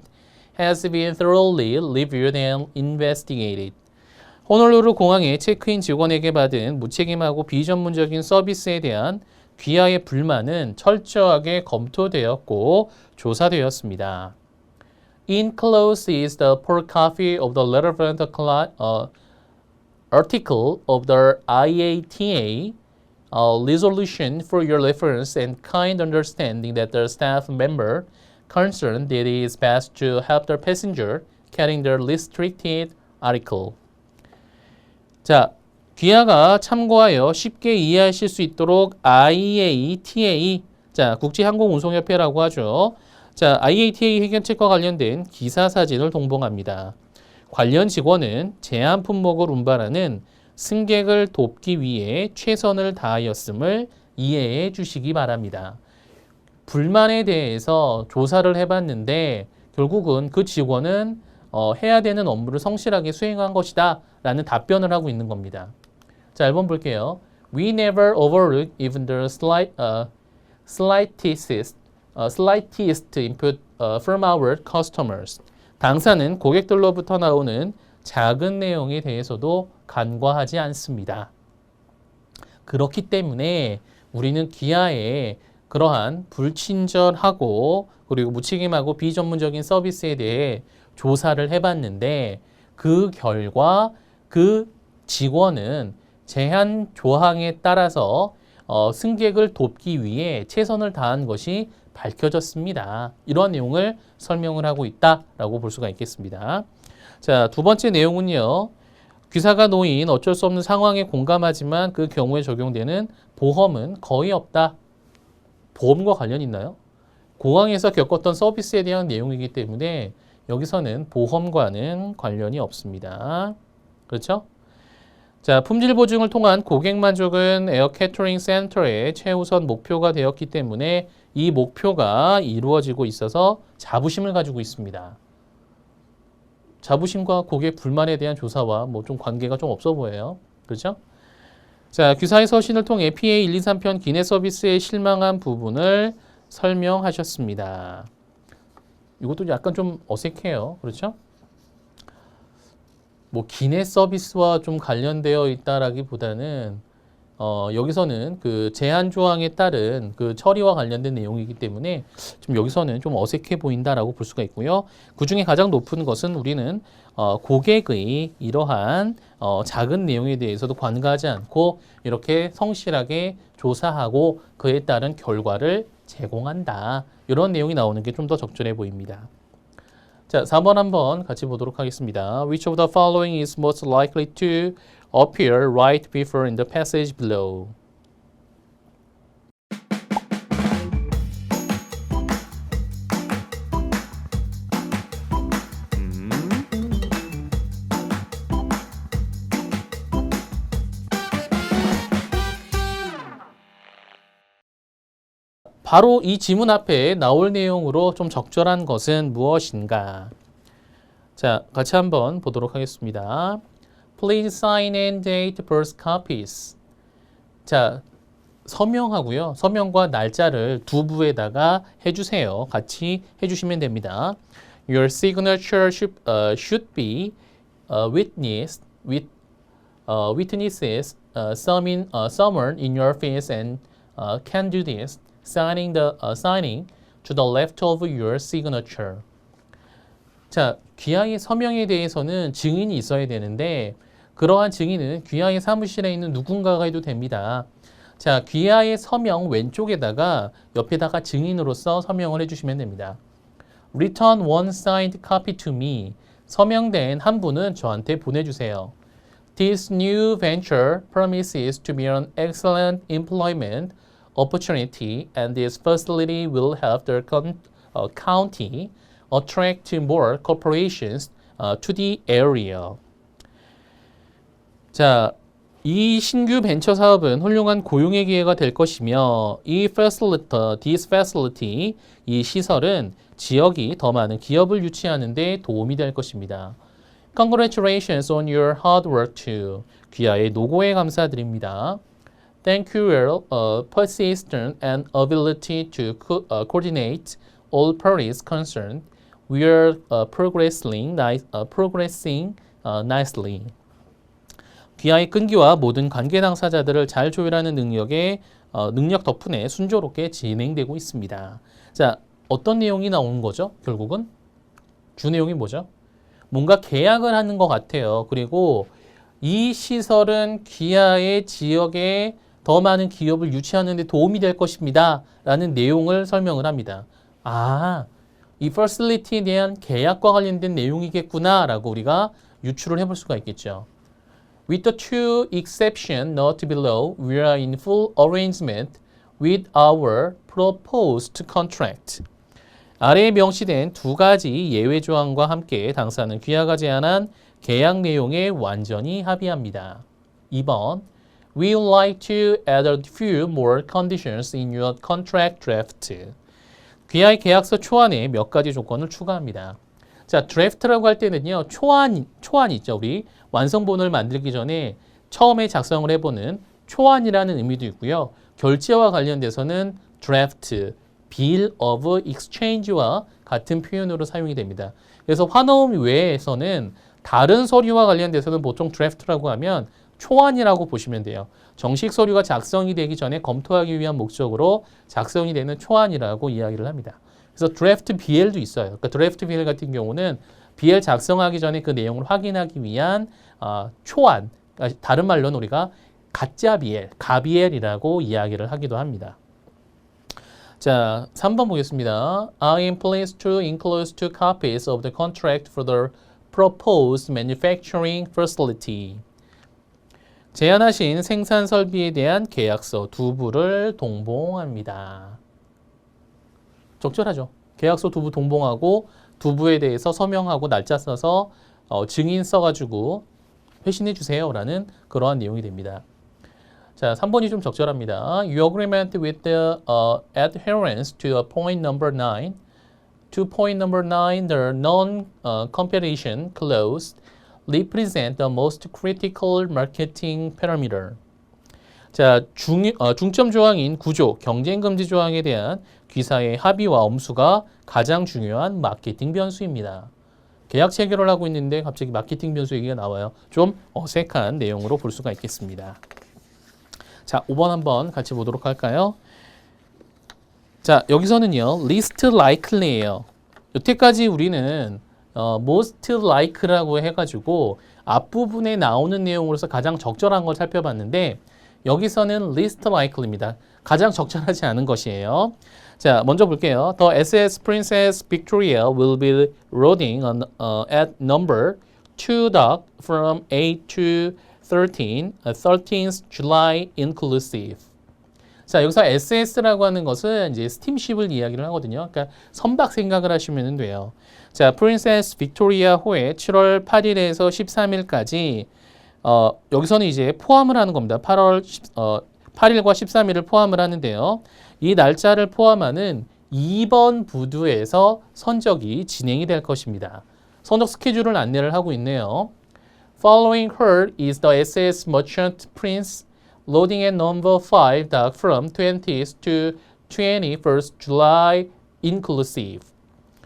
Speaker 1: has been thoroughly reviewed and investigated. 호놀루루 공항의 체크인 직원에게 받은 무책임하고 비전문적인 서비스에 대한 귀하의 불만은 철저하게 검토되었고 조사되었습니다. Enclosed is the full copy of the relevant article of the IATA resolution for your reference and kind understanding that the staff member concerned that it is best to help the passenger carrying the restricted article. 자, 귀하가 참고하여 쉽게 이해하실 수 있도록 IATA, 자, 국제항공운송협회라고 하죠. 자, IATA 해결책과 관련된 기사 사진을 동봉합니다. 관련 직원은 제한 품목을 운반하는 승객을 돕기 위해 최선을 다하였음을 이해해 주시기 바랍니다. 불만에 대해서 조사를 해봤는데 결국은 그 직원은 해야 되는 업무를 성실하게 수행한 것이다 라는 답변을 하고 있는 겁니다. 자, 1번 볼게요. We never overlook even the slightest input from our customers. 당사는 고객들로부터 나오는 작은 내용에 대해서도 간과하지 않습니다. 그렇기 때문에 우리는 기아의 그러한 불친절하고 그리고 무책임하고 비전문적인 서비스에 대해 조사를 해봤는데 그 결과 그 직원은 제한 조항에 따라서 승객을 돕기 위해 최선을 다한 것이 밝혀졌습니다. 이러한 내용을 설명을 하고 있다라고 볼 수가 있겠습니다. 자, 두 번째 내용은요. 귀사가 놓인 어쩔 수 없는 상황에 공감하지만 그 경우에 적용되는 보험은 거의 없다. 보험과 관련 있나요? 공항에서 겪었던 서비스에 대한 내용이기 때문에 여기서는 보험과는 관련이 없습니다. 그렇죠? 자, 품질 보증을 통한 고객 만족은 에어 캐터링 센터의 최우선 목표가 되었기 때문에 이 목표가 이루어지고 있어서 자부심을 가지고 있습니다. 자부심과 고객 불만에 대한 조사와 뭐 좀 관계가 좀 없어 보여요. 그렇죠? 자, 귀사의 서신을 통해 PA 123편 기내 서비스에 실망한 부분을 설명하셨습니다. 이것도 약간 좀 어색해요. 그렇죠? 뭐 기내 서비스와 좀 관련되어 있다라기보다는 여기서는 그 제한 조항에 따른 그 처리와 관련된 내용이기 때문에 좀 여기서는 좀 어색해 보인다라고 볼 수가 있고요. 그 중에 가장 높은 것은 우리는 고객의 이러한 작은 내용에 대해서도 관가하지 않고 이렇게 성실하게 조사하고 그에 따른 결과를 제공한다. 이런 내용이 나오는 게 좀 더 적절해 보입니다. 자, 4번 한번 같이 보도록 하겠습니다. Which of the following is most likely to appear right before in the passage below? 바로 이 지문 앞에 나올 내용으로 좀 적절한 것은 무엇인가? 자, 같이 한번 보도록 하겠습니다. Please sign and date both copies. 자, 서명하고요. 서명과 날짜를 두 부에다가 해주세요. 같이 해주시면 됩니다. Your signature should be witnesses summoned in your face and can do this. Signing to the left of your signature. 자, 귀하의 서명에 대해서는 증인이 있어야 되는데 그러한 증인은 귀하의 사무실에 있는 누군가가 해도 됩니다. 자, 귀하의 서명 왼쪽에다가 옆에다가 증인으로서 서명을 해주시면 됩니다. Return one signed copy to me. 서명된 한 분은 저한테 보내주세요. This new venture promises to be an excellent employment opportunity, and this facility will help the county attract more corporations to the area. 자, 이 신규 벤처 사업은 훌륭한 고용의 기회가 될 것이며 this facility, 이 시설은 지역이 더 많은 기업을 유치하는 데 도움이 될 것입니다. Congratulations on your hard work too. 귀하의 노고에 감사드립니다. Thank you your persistence and ability to coordinate all parties concerned. We are progressing nicely. 귀하의 끈기와 모든 관계 당사자들을 잘 조율하는 능력 덕분에 순조롭게 진행되고 있습니다. 자, 어떤 내용이 나오는 거죠? 결국은 주 내용이 뭐죠? 뭔가 계약을 하는 것 같아요. 그리고 이 시설은 귀하의 지역에 더 많은 기업을 유치하는 데 도움이 될 것입니다. 라는 내용을 설명을 합니다. 아, 이 facility에 대한 계약과 관련된 내용이겠구나 라고 우리가 유추를 해볼 수가 있겠죠. With the two exceptions noted below, we are in full arrangement with our proposed contract. 아래에 명시된 두 가지 예외 조항과 함께 당사는 귀하가 제안한 계약 내용에 완전히 합의합니다. 2번 We would like to add a few more conditions in your contract draft. 귀하의 계약서 초안에 몇 가지 조건을 추가합니다. 자, 드래프트라고 할 때는요, 초안 있죠. 우리 완성본을 만들기 전에 처음에 작성을 해보는 초안이라는 의미도 있고요. 결제와 관련돼서는 draft, bill of exchange와 같은 표현으로 사용이 됩니다. 그래서 환호음 외에서는 다른 서류와 관련돼서는 보통 draft라고 하면 초안이라고 보시면 돼요. 정식 서류가 작성이 되기 전에 검토하기 위한 목적으로 작성이 되는 초안이라고 이야기를 합니다. 그래서 드래프트 BL도 있어요. 그러니까 드래프트 BL 같은 경우는 BL 작성하기 전에 그 내용을 확인하기 위한 초안, 그러니까 다른 말로는 우리가 가짜 BL, 가BL이라고 이야기를 하기도 합니다. 자, 3번 보겠습니다. I am pleased to enclose 2 copies of the contract for the proposed manufacturing facility. 제안하신 생산 설비에 대한 계약서 2부를 동봉합니다. 적절하죠. 계약서 2부 동봉하고 2부에 대해서 서명하고 날짜 써서 증인 써가지고 회신해 주세요라는 그러한 내용이 됩니다. 자, 3번이 좀 적절합니다. Your agreement with the adherence to point number 9. To point number 9, the non-competition clause represent the most critical marketing parameter. 자, 중점 조항인 구조, 경쟁 금지 조항에 대한 귀사의 합의와 엄수가 가장 중요한 마케팅 변수입니다. 계약 체결을 하고 있는데 갑자기 마케팅 변수 얘기가 나와요. 좀 어색한 내용으로 볼 수가 있겠습니다. 자, 5번 한번 같이 보도록 할까요? 자, 여기서는요, least likely예요. 여태까지 우리는 most like라고 해가지고 앞부분에 나오는 내용으로서 가장 적절한 걸 살펴봤는데 여기서는 least likely입니다. 가장 적절하지 않은 것이에요. 자, 먼저 볼게요. The SS Princess Victoria will be loading on, at number 2 dock from 8 to 13, 13th July inclusive. 자, 여기서 SS라고 하는 것은 이제 스팀십을 이야기를 하거든요. 그러니까 선박 생각을 하시면 돼요. 자, 프린세스 빅토리아 호에 7월 8일에서 13일까지 여기서는 이제 포함을 하는 겁니다. 8일과 13일을 포함을 하는데요. 이 날짜를 포함하는 2번 부두에서 선적이 진행이 될 것입니다. 선적 스케줄을 안내를 하고 있네요. Following her is the SS Merchant Prince loading at number 5 dock from 20th to 21st July inclusive.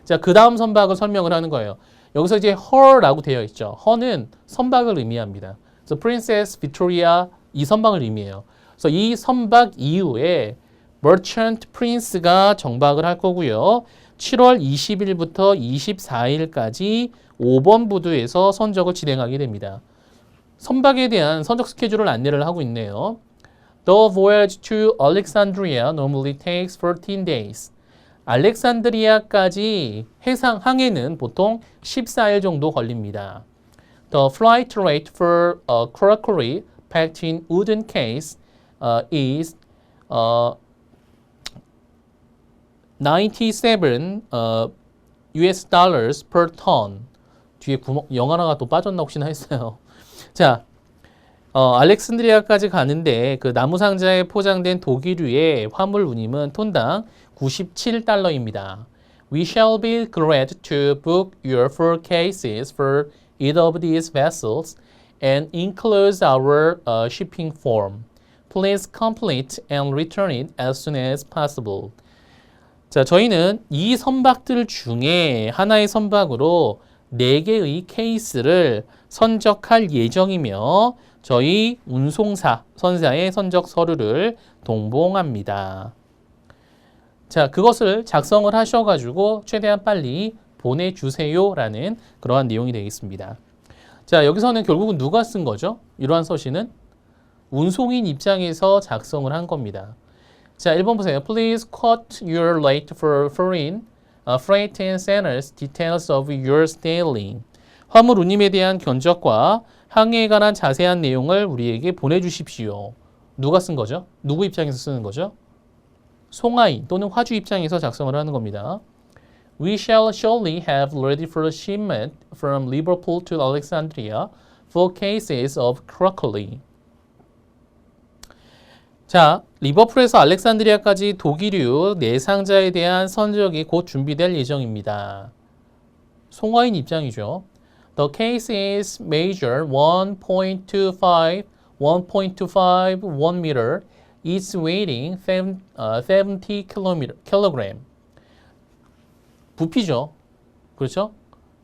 Speaker 1: 자, 그 다음 선박을 설명을 하는 거예요. 여기서 이제 her라고 되어 있죠. her는 선박을 의미합니다. 그래서 Princess Victoria 이 선박을 의미해요. 그래서 이 선박 이후에 Merchant Prince가 정박을 할 거고요. 7월 20일부터 24일까지 5번 부두에서 선적을 진행하게 됩니다. 선박에 대한 선적 스케줄을 안내를 하고 있네요. The voyage to Alexandria normally takes 14 days. 알렉산드리아까지 항해는 보통 14일 정도 걸립니다. The flight rate for crockery packed in wooden case is 97 US dollars per ton. 뒤에 영 하나가 또 빠졌나 혹시나 했어요. 자, 알렉산드리아까지 가는데 그 나무 상자에 포장된 독일유의 화물 운임은 톤당 97달러입니다. We shall be glad to book your 4 cases for either of these vessels and enclose our shipping form. Please complete and return it as soon as possible. 자, 저희는 이 선박들 중에 하나의 선박으로 4개의 케이스를 선적할 예정이며 저희 선사의 선적 서류를 동봉합니다. 자, 그것을 작성을 하셔가지고 최대한 빨리 보내주세요라는 그러한 내용이 되겠습니다. 자, 여기서는 결국은 누가 쓴 거죠? 이러한 서신은 운송인 입장에서 작성을 한 겁니다. 자, 1번 보세요. Please quote your rate for foreign freight and centers details of your sailing. 화물 운임에 대한 견적과 항해에 관한 자세한 내용을 우리에게 보내주십시오. 누가 쓴 거죠? 누구 입장에서 쓰는 거죠? 송하인 또는 화주 입장에서 작성을 하는 겁니다. We shall surely have ready for a shipment from Liverpool to Alexandria for cases of crockery. 자, 리버풀에서 알렉산드리아까지 독일유 내상자에 대한 선적이 곧 준비될 예정입니다. 송하인 입장이죠. The case is measure 1.25 1 meter. It's weighing 70 kg. 부피죠. 그렇죠?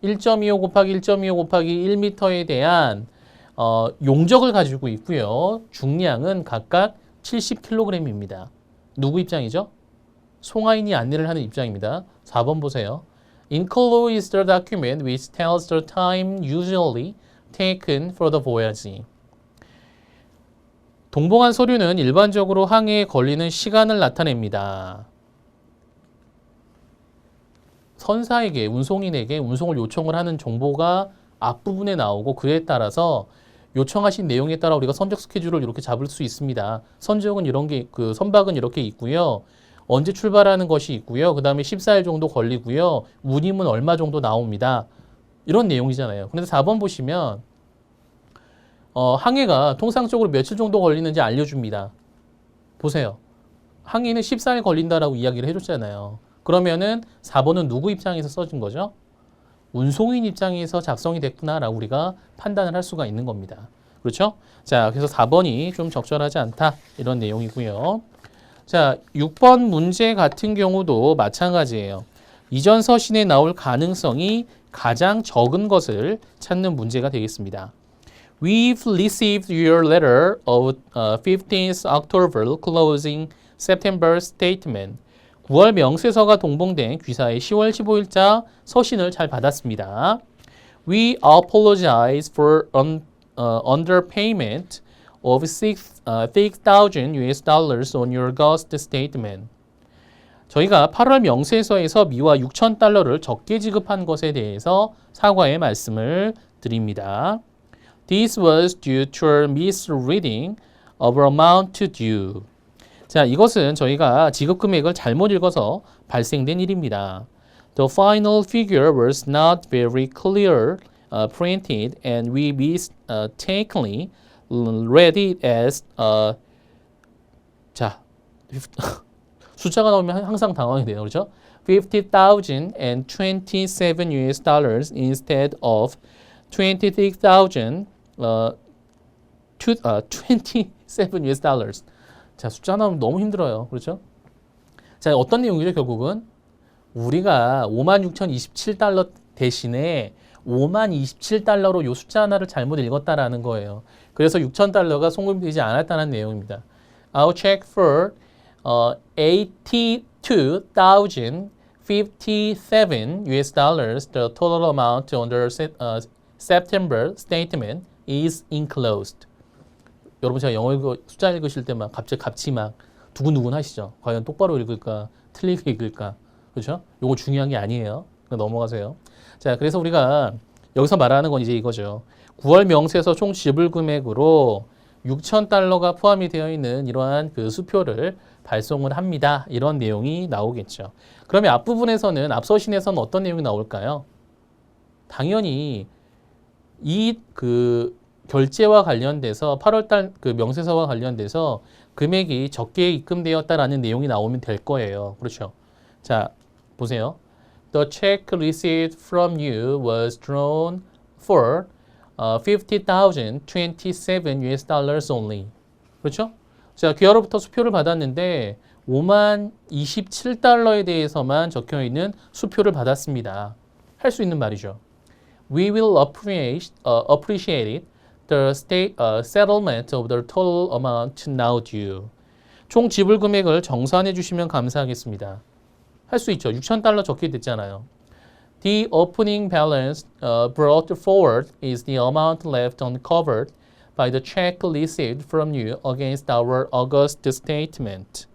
Speaker 1: 1.25 곱하기 1.25 곱하기 1m에 대한 용적을 가지고 있고요. 중량은 각각 70kg입니다. 누구 입장이죠? 송하인이 안내를 하는 입장입니다. 4번 보세요. Include is the document which tells the time usually taken for the voyage. 동봉한 서류는 일반적으로 항해에 걸리는 시간을 나타냅니다. 선사에게, 운송인에게 운송을 요청을 하는 정보가 앞부분에 나오고 그에 따라서 요청하신 내용에 따라 우리가 선적 스케줄을 이렇게 잡을 수 있습니다. 선적은 이런 게, 선박은 이렇게 있고요. 언제 출발하는 것이 있고요. 그 다음에 14일 정도 걸리고요. 운임은 얼마 정도 나옵니다. 이런 내용이잖아요. 그런데 4번 보시면 항해가 통상적으로 며칠 정도 걸리는지 알려줍니다. 보세요. 항해는 14일 걸린다라고 이야기를 해줬잖아요. 그러면은 4번은 누구 입장에서 써진 거죠? 운송인 입장에서 작성이 됐구나라고 우리가 판단을 할 수가 있는 겁니다. 그렇죠? 자, 그래서 4번이 좀 적절하지 않다 이런 내용이고요. 자, 6번 문제 같은 경우도 마찬가지예요. 이전 서신에 나올 가능성이 가장 적은 것을 찾는 문제가 되겠습니다. We've received your letter of 15th October closing September statement. 9월 명세서가 동봉된 귀사의 10월 15일자 서신을 잘 받았습니다. We apologize for underpayment of $6,000 on your August statement. 저희가 8월 명세서에서 미화 6,000달러를 적게 지급한 것에 대해서 사과의 말씀을 드립니다. This was due to a misreading of amount due. 자, 이것은 저희가 지급 금액을 잘못 읽어서 발생된 일입니다. The final figure was not very clear printed and we mistakenly read it as 자, 숫자가 나오면 항상 당황이 돼요. 그렇죠? $50,027 instead of $27 자, 숫자 나오면 너무 힘들어요. 그렇죠? 자, 어떤 내용이죠, 결국은? 우리가 56,027달러 대신에 50,027달러로 요 숫자 하나를 잘못 읽었다라는 거예요. 그래서 6,000달러가 송금되지 않았다는 내용입니다. Our check for $82,057 the total amount under September statement is enclosed. 여러분 제가 영어 숫자 읽으실 때 막 갑자기 같이 막 두근두근 하시죠. 과연 똑바로 읽을까, 틀리게 읽을까, 그렇죠? 요거 중요한 게 아니에요. 넘어가세요. 자, 그래서 우리가 여기서 말하는 건 이제 이거죠. 9월 명세서 총 지불 금액으로 6,000달러가 포함이 되어 있는 이러한 그 수표를 발송을 합니다. 이런 내용이 나오겠죠. 그러면 앞부분에서는 앞서신에서는 어떤 내용이 나올까요? 당연히 이 결제와 관련돼서 8월달 그 명세서와 관련돼서 금액이 적게 입금되었다라는 내용이 나오면 될 거예요. 그렇죠? 자, 보세요. The check received from you was drawn for $50,027 only. 그렇죠? 자, 귀하로부터 수표를 받았는데 50,027달러에 대해서만 적혀 있는 수표를 받았습니다. 할 수 있는 말이죠. We will appreciate it. The settlement of the total amount now due. 총 지불 금액을 정산해 주시면 감사하겠습니다. 할 수 있죠. 6,000달러 적게 됐잖아요. The opening balance brought forward is the amount left uncovered by the check received from you against our August statement.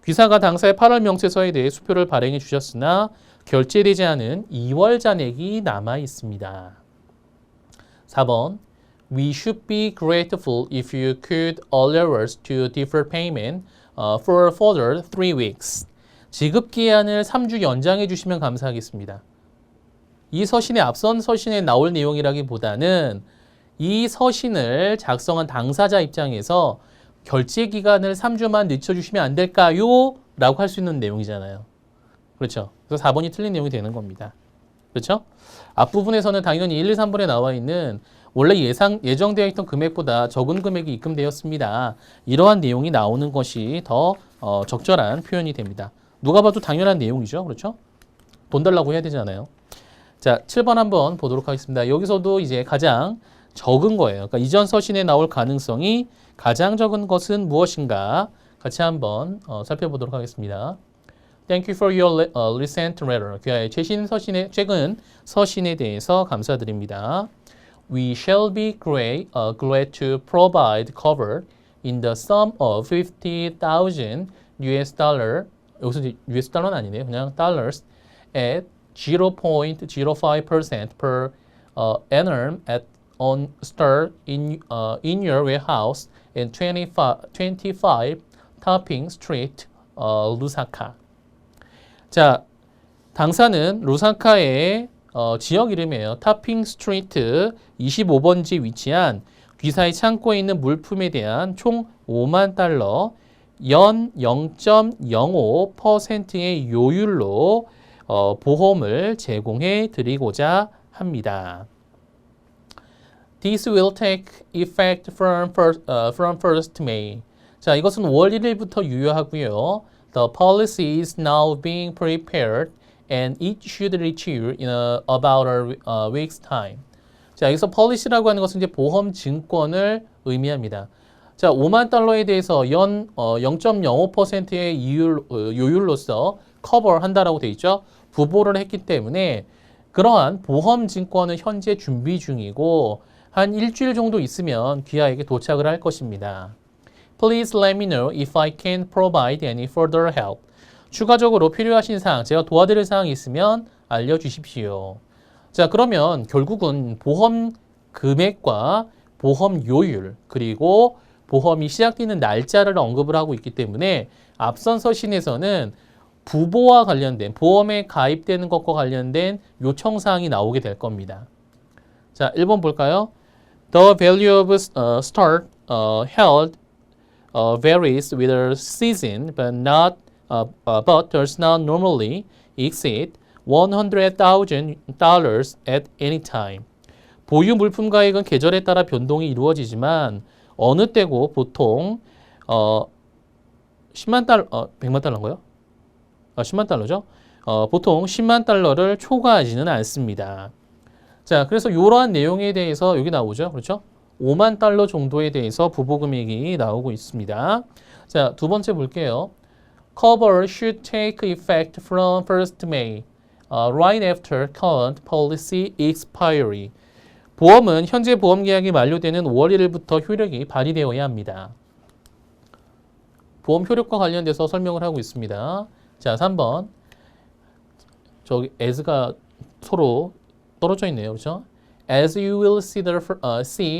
Speaker 1: 귀사가 당사의 8월 명세서에 대해 수표를 발행해 주셨으나 결제되지 않은 2월 잔액이 남아 있습니다. 4번 We should be grateful if you could allow us to defer payment for further 3 weeks. 지급 기한을 3주 연장해 주시면 감사하겠습니다. 이 서신의 앞선 서신에 나올 내용이라기보다는 이 서신을 작성한 당사자 입장에서 결제 기간을 3주만 늦춰주시면 안 될까요? 라고 할 수 있는 내용이잖아요. 그렇죠. 그래서 4번이 틀린 내용이 되는 겁니다. 그렇죠? 앞부분에서는 당연히 1, 2, 3번에 나와 있는 원래 예정되어 있던 금액보다 적은 금액이 입금되었습니다. 이러한 내용이 나오는 것이 더 적절한 표현이 됩니다. 누가 봐도 당연한 내용이죠. 그렇죠? 돈 달라고 해야 되잖아요. 자, 7번 한번 보도록 하겠습니다. 여기서도 이제 가장 적은 거예요. 그러니까 이전 서신에 나올 가능성이 가장 적은 것은 무엇인가? 같이 한번 살펴보도록 하겠습니다. Thank you for your recent letter. 귀하의 최근 서신에 대해서 감사드립니다. We shall be glad to provide cover in the sum of 50,000 US dollar. 여기서 이제 US 달러는 아니네요. 그냥 dollars at 0.05% per annum on start in your warehouse in 25 Topping Street, 루사카. 자, 당사는 루사카의 지역 이름이에요. 타핑 스트리트 25번지 위치한 귀사의 창고에 있는 물품에 대한 총 5만 달러, 연 0.05%의 요율로 보험을 제공해 드리고자 합니다. This will take effect from 1st May. 자, 이것은 5월 1일부터 유효하고요. The policy is now being prepared and it should reach you in about a week's time. 자, 여기서 policy라고 하는 것은 이제 보험 증권을 의미합니다. 자, 5만 달러에 대해서 연 0.05%의 요율로서 커버한다라고 돼 있죠. 부보를 했기 때문에 그러한 보험 증권은 현재 준비 중이고 한 일주일 정도 있으면 귀하에게 도착을 할 것입니다. Please let me know if I can provide any further help. 추가적으로 필요하신 사항, 제가 도와드릴 사항이 있으면 알려주십시오. 자, 그러면 결국은 보험 금액과 보험 요율, 그리고 보험이 시작되는 날짜를 언급을 하고 있기 때문에 앞선 서신에서는 부보와 관련된, 보험에 가입되는 것과 관련된 요청사항이 나오게 될 겁니다. 자, 1번 볼까요? The value of start held varies with the season, but does not normally exceed $100,000 at any time. 보유 물품 가액은 계절에 따라 변동이 이루어지지만 어느 때고 보통 10만 달러, 100만 달러인가요? 10만 달러죠. 보통 10만 달러를 초과하지는 않습니다. 자, 그래서 이러한 내용에 대해서 여기 나오죠. 그렇죠? 5만 달러 정도에 대해서 부보 금액이 나오고 있습니다. 자, 두 번째 볼게요. Cover should take effect from 1st May, right after current policy expiry. 보험은 현재 보험 계약이 만료되는 5월 1일부터 효력이 발휘되어야 합니다. 보험 효력과 관련돼서 설명을 하고 있습니다. 자, 3번. 저기 as가 서로 떨어져 있네요. 그렇죠? As you will see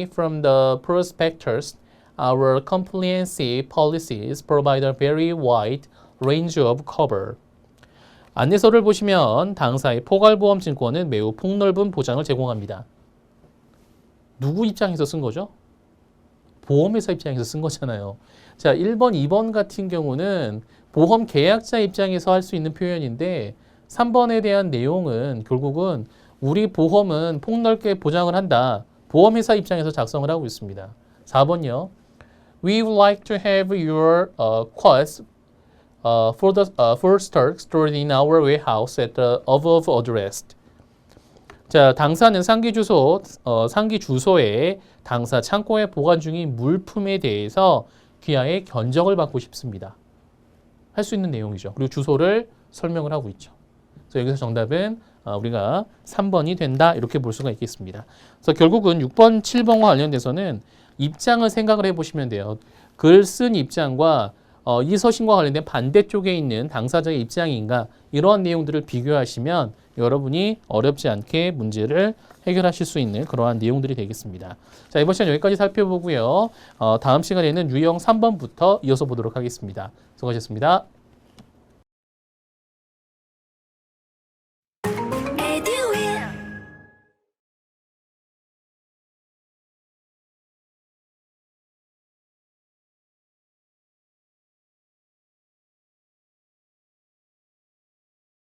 Speaker 1: from the prospectus, our comprehensive policies provide a very wide range of cover. 안내서를 보시면 당사의 포괄보험 증권은 매우 폭넓은 보장을 제공합니다. 누구 입장에서 쓴 거죠? 보험회사 입장에서 쓴 거잖아요. 자, 1번, 2번 같은 경우는 보험 계약자 입장에서 할 수 있는 표현인데 3번에 대한 내용은 결국은 우리 보험은 폭넓게 보장을 한다. 보험회사 입장에서 작성을 하고 있습니다. 4번요. We would like to have your quotes for stock stored in our warehouse at the above address. 자, 당사는 상기 주소에 당사 창고에 보관 중인 물품에 대해서 귀하의 견적을 받고 싶습니다. 할 수 있는 내용이죠. 그리고 주소를 설명을 하고 있죠. 그래서 여기서 정답은 우리가 3번이 된다 이렇게 볼 수가 있겠습니다. 그래서 결국은 6번, 7번과 관련돼서는 입장을 생각을 해보시면 돼요. 글 쓴 입장과 이 서신과 관련된 반대쪽에 있는 당사자의 입장인가 이러한 내용들을 비교하시면 여러분이 어렵지 않게 문제를 해결하실 수 있는 그러한 내용들이 되겠습니다. 자, 이번 시간 여기까지 살펴보고요. 다음 시간에는 유형 3번부터 이어서 보도록 하겠습니다. 수고하셨습니다.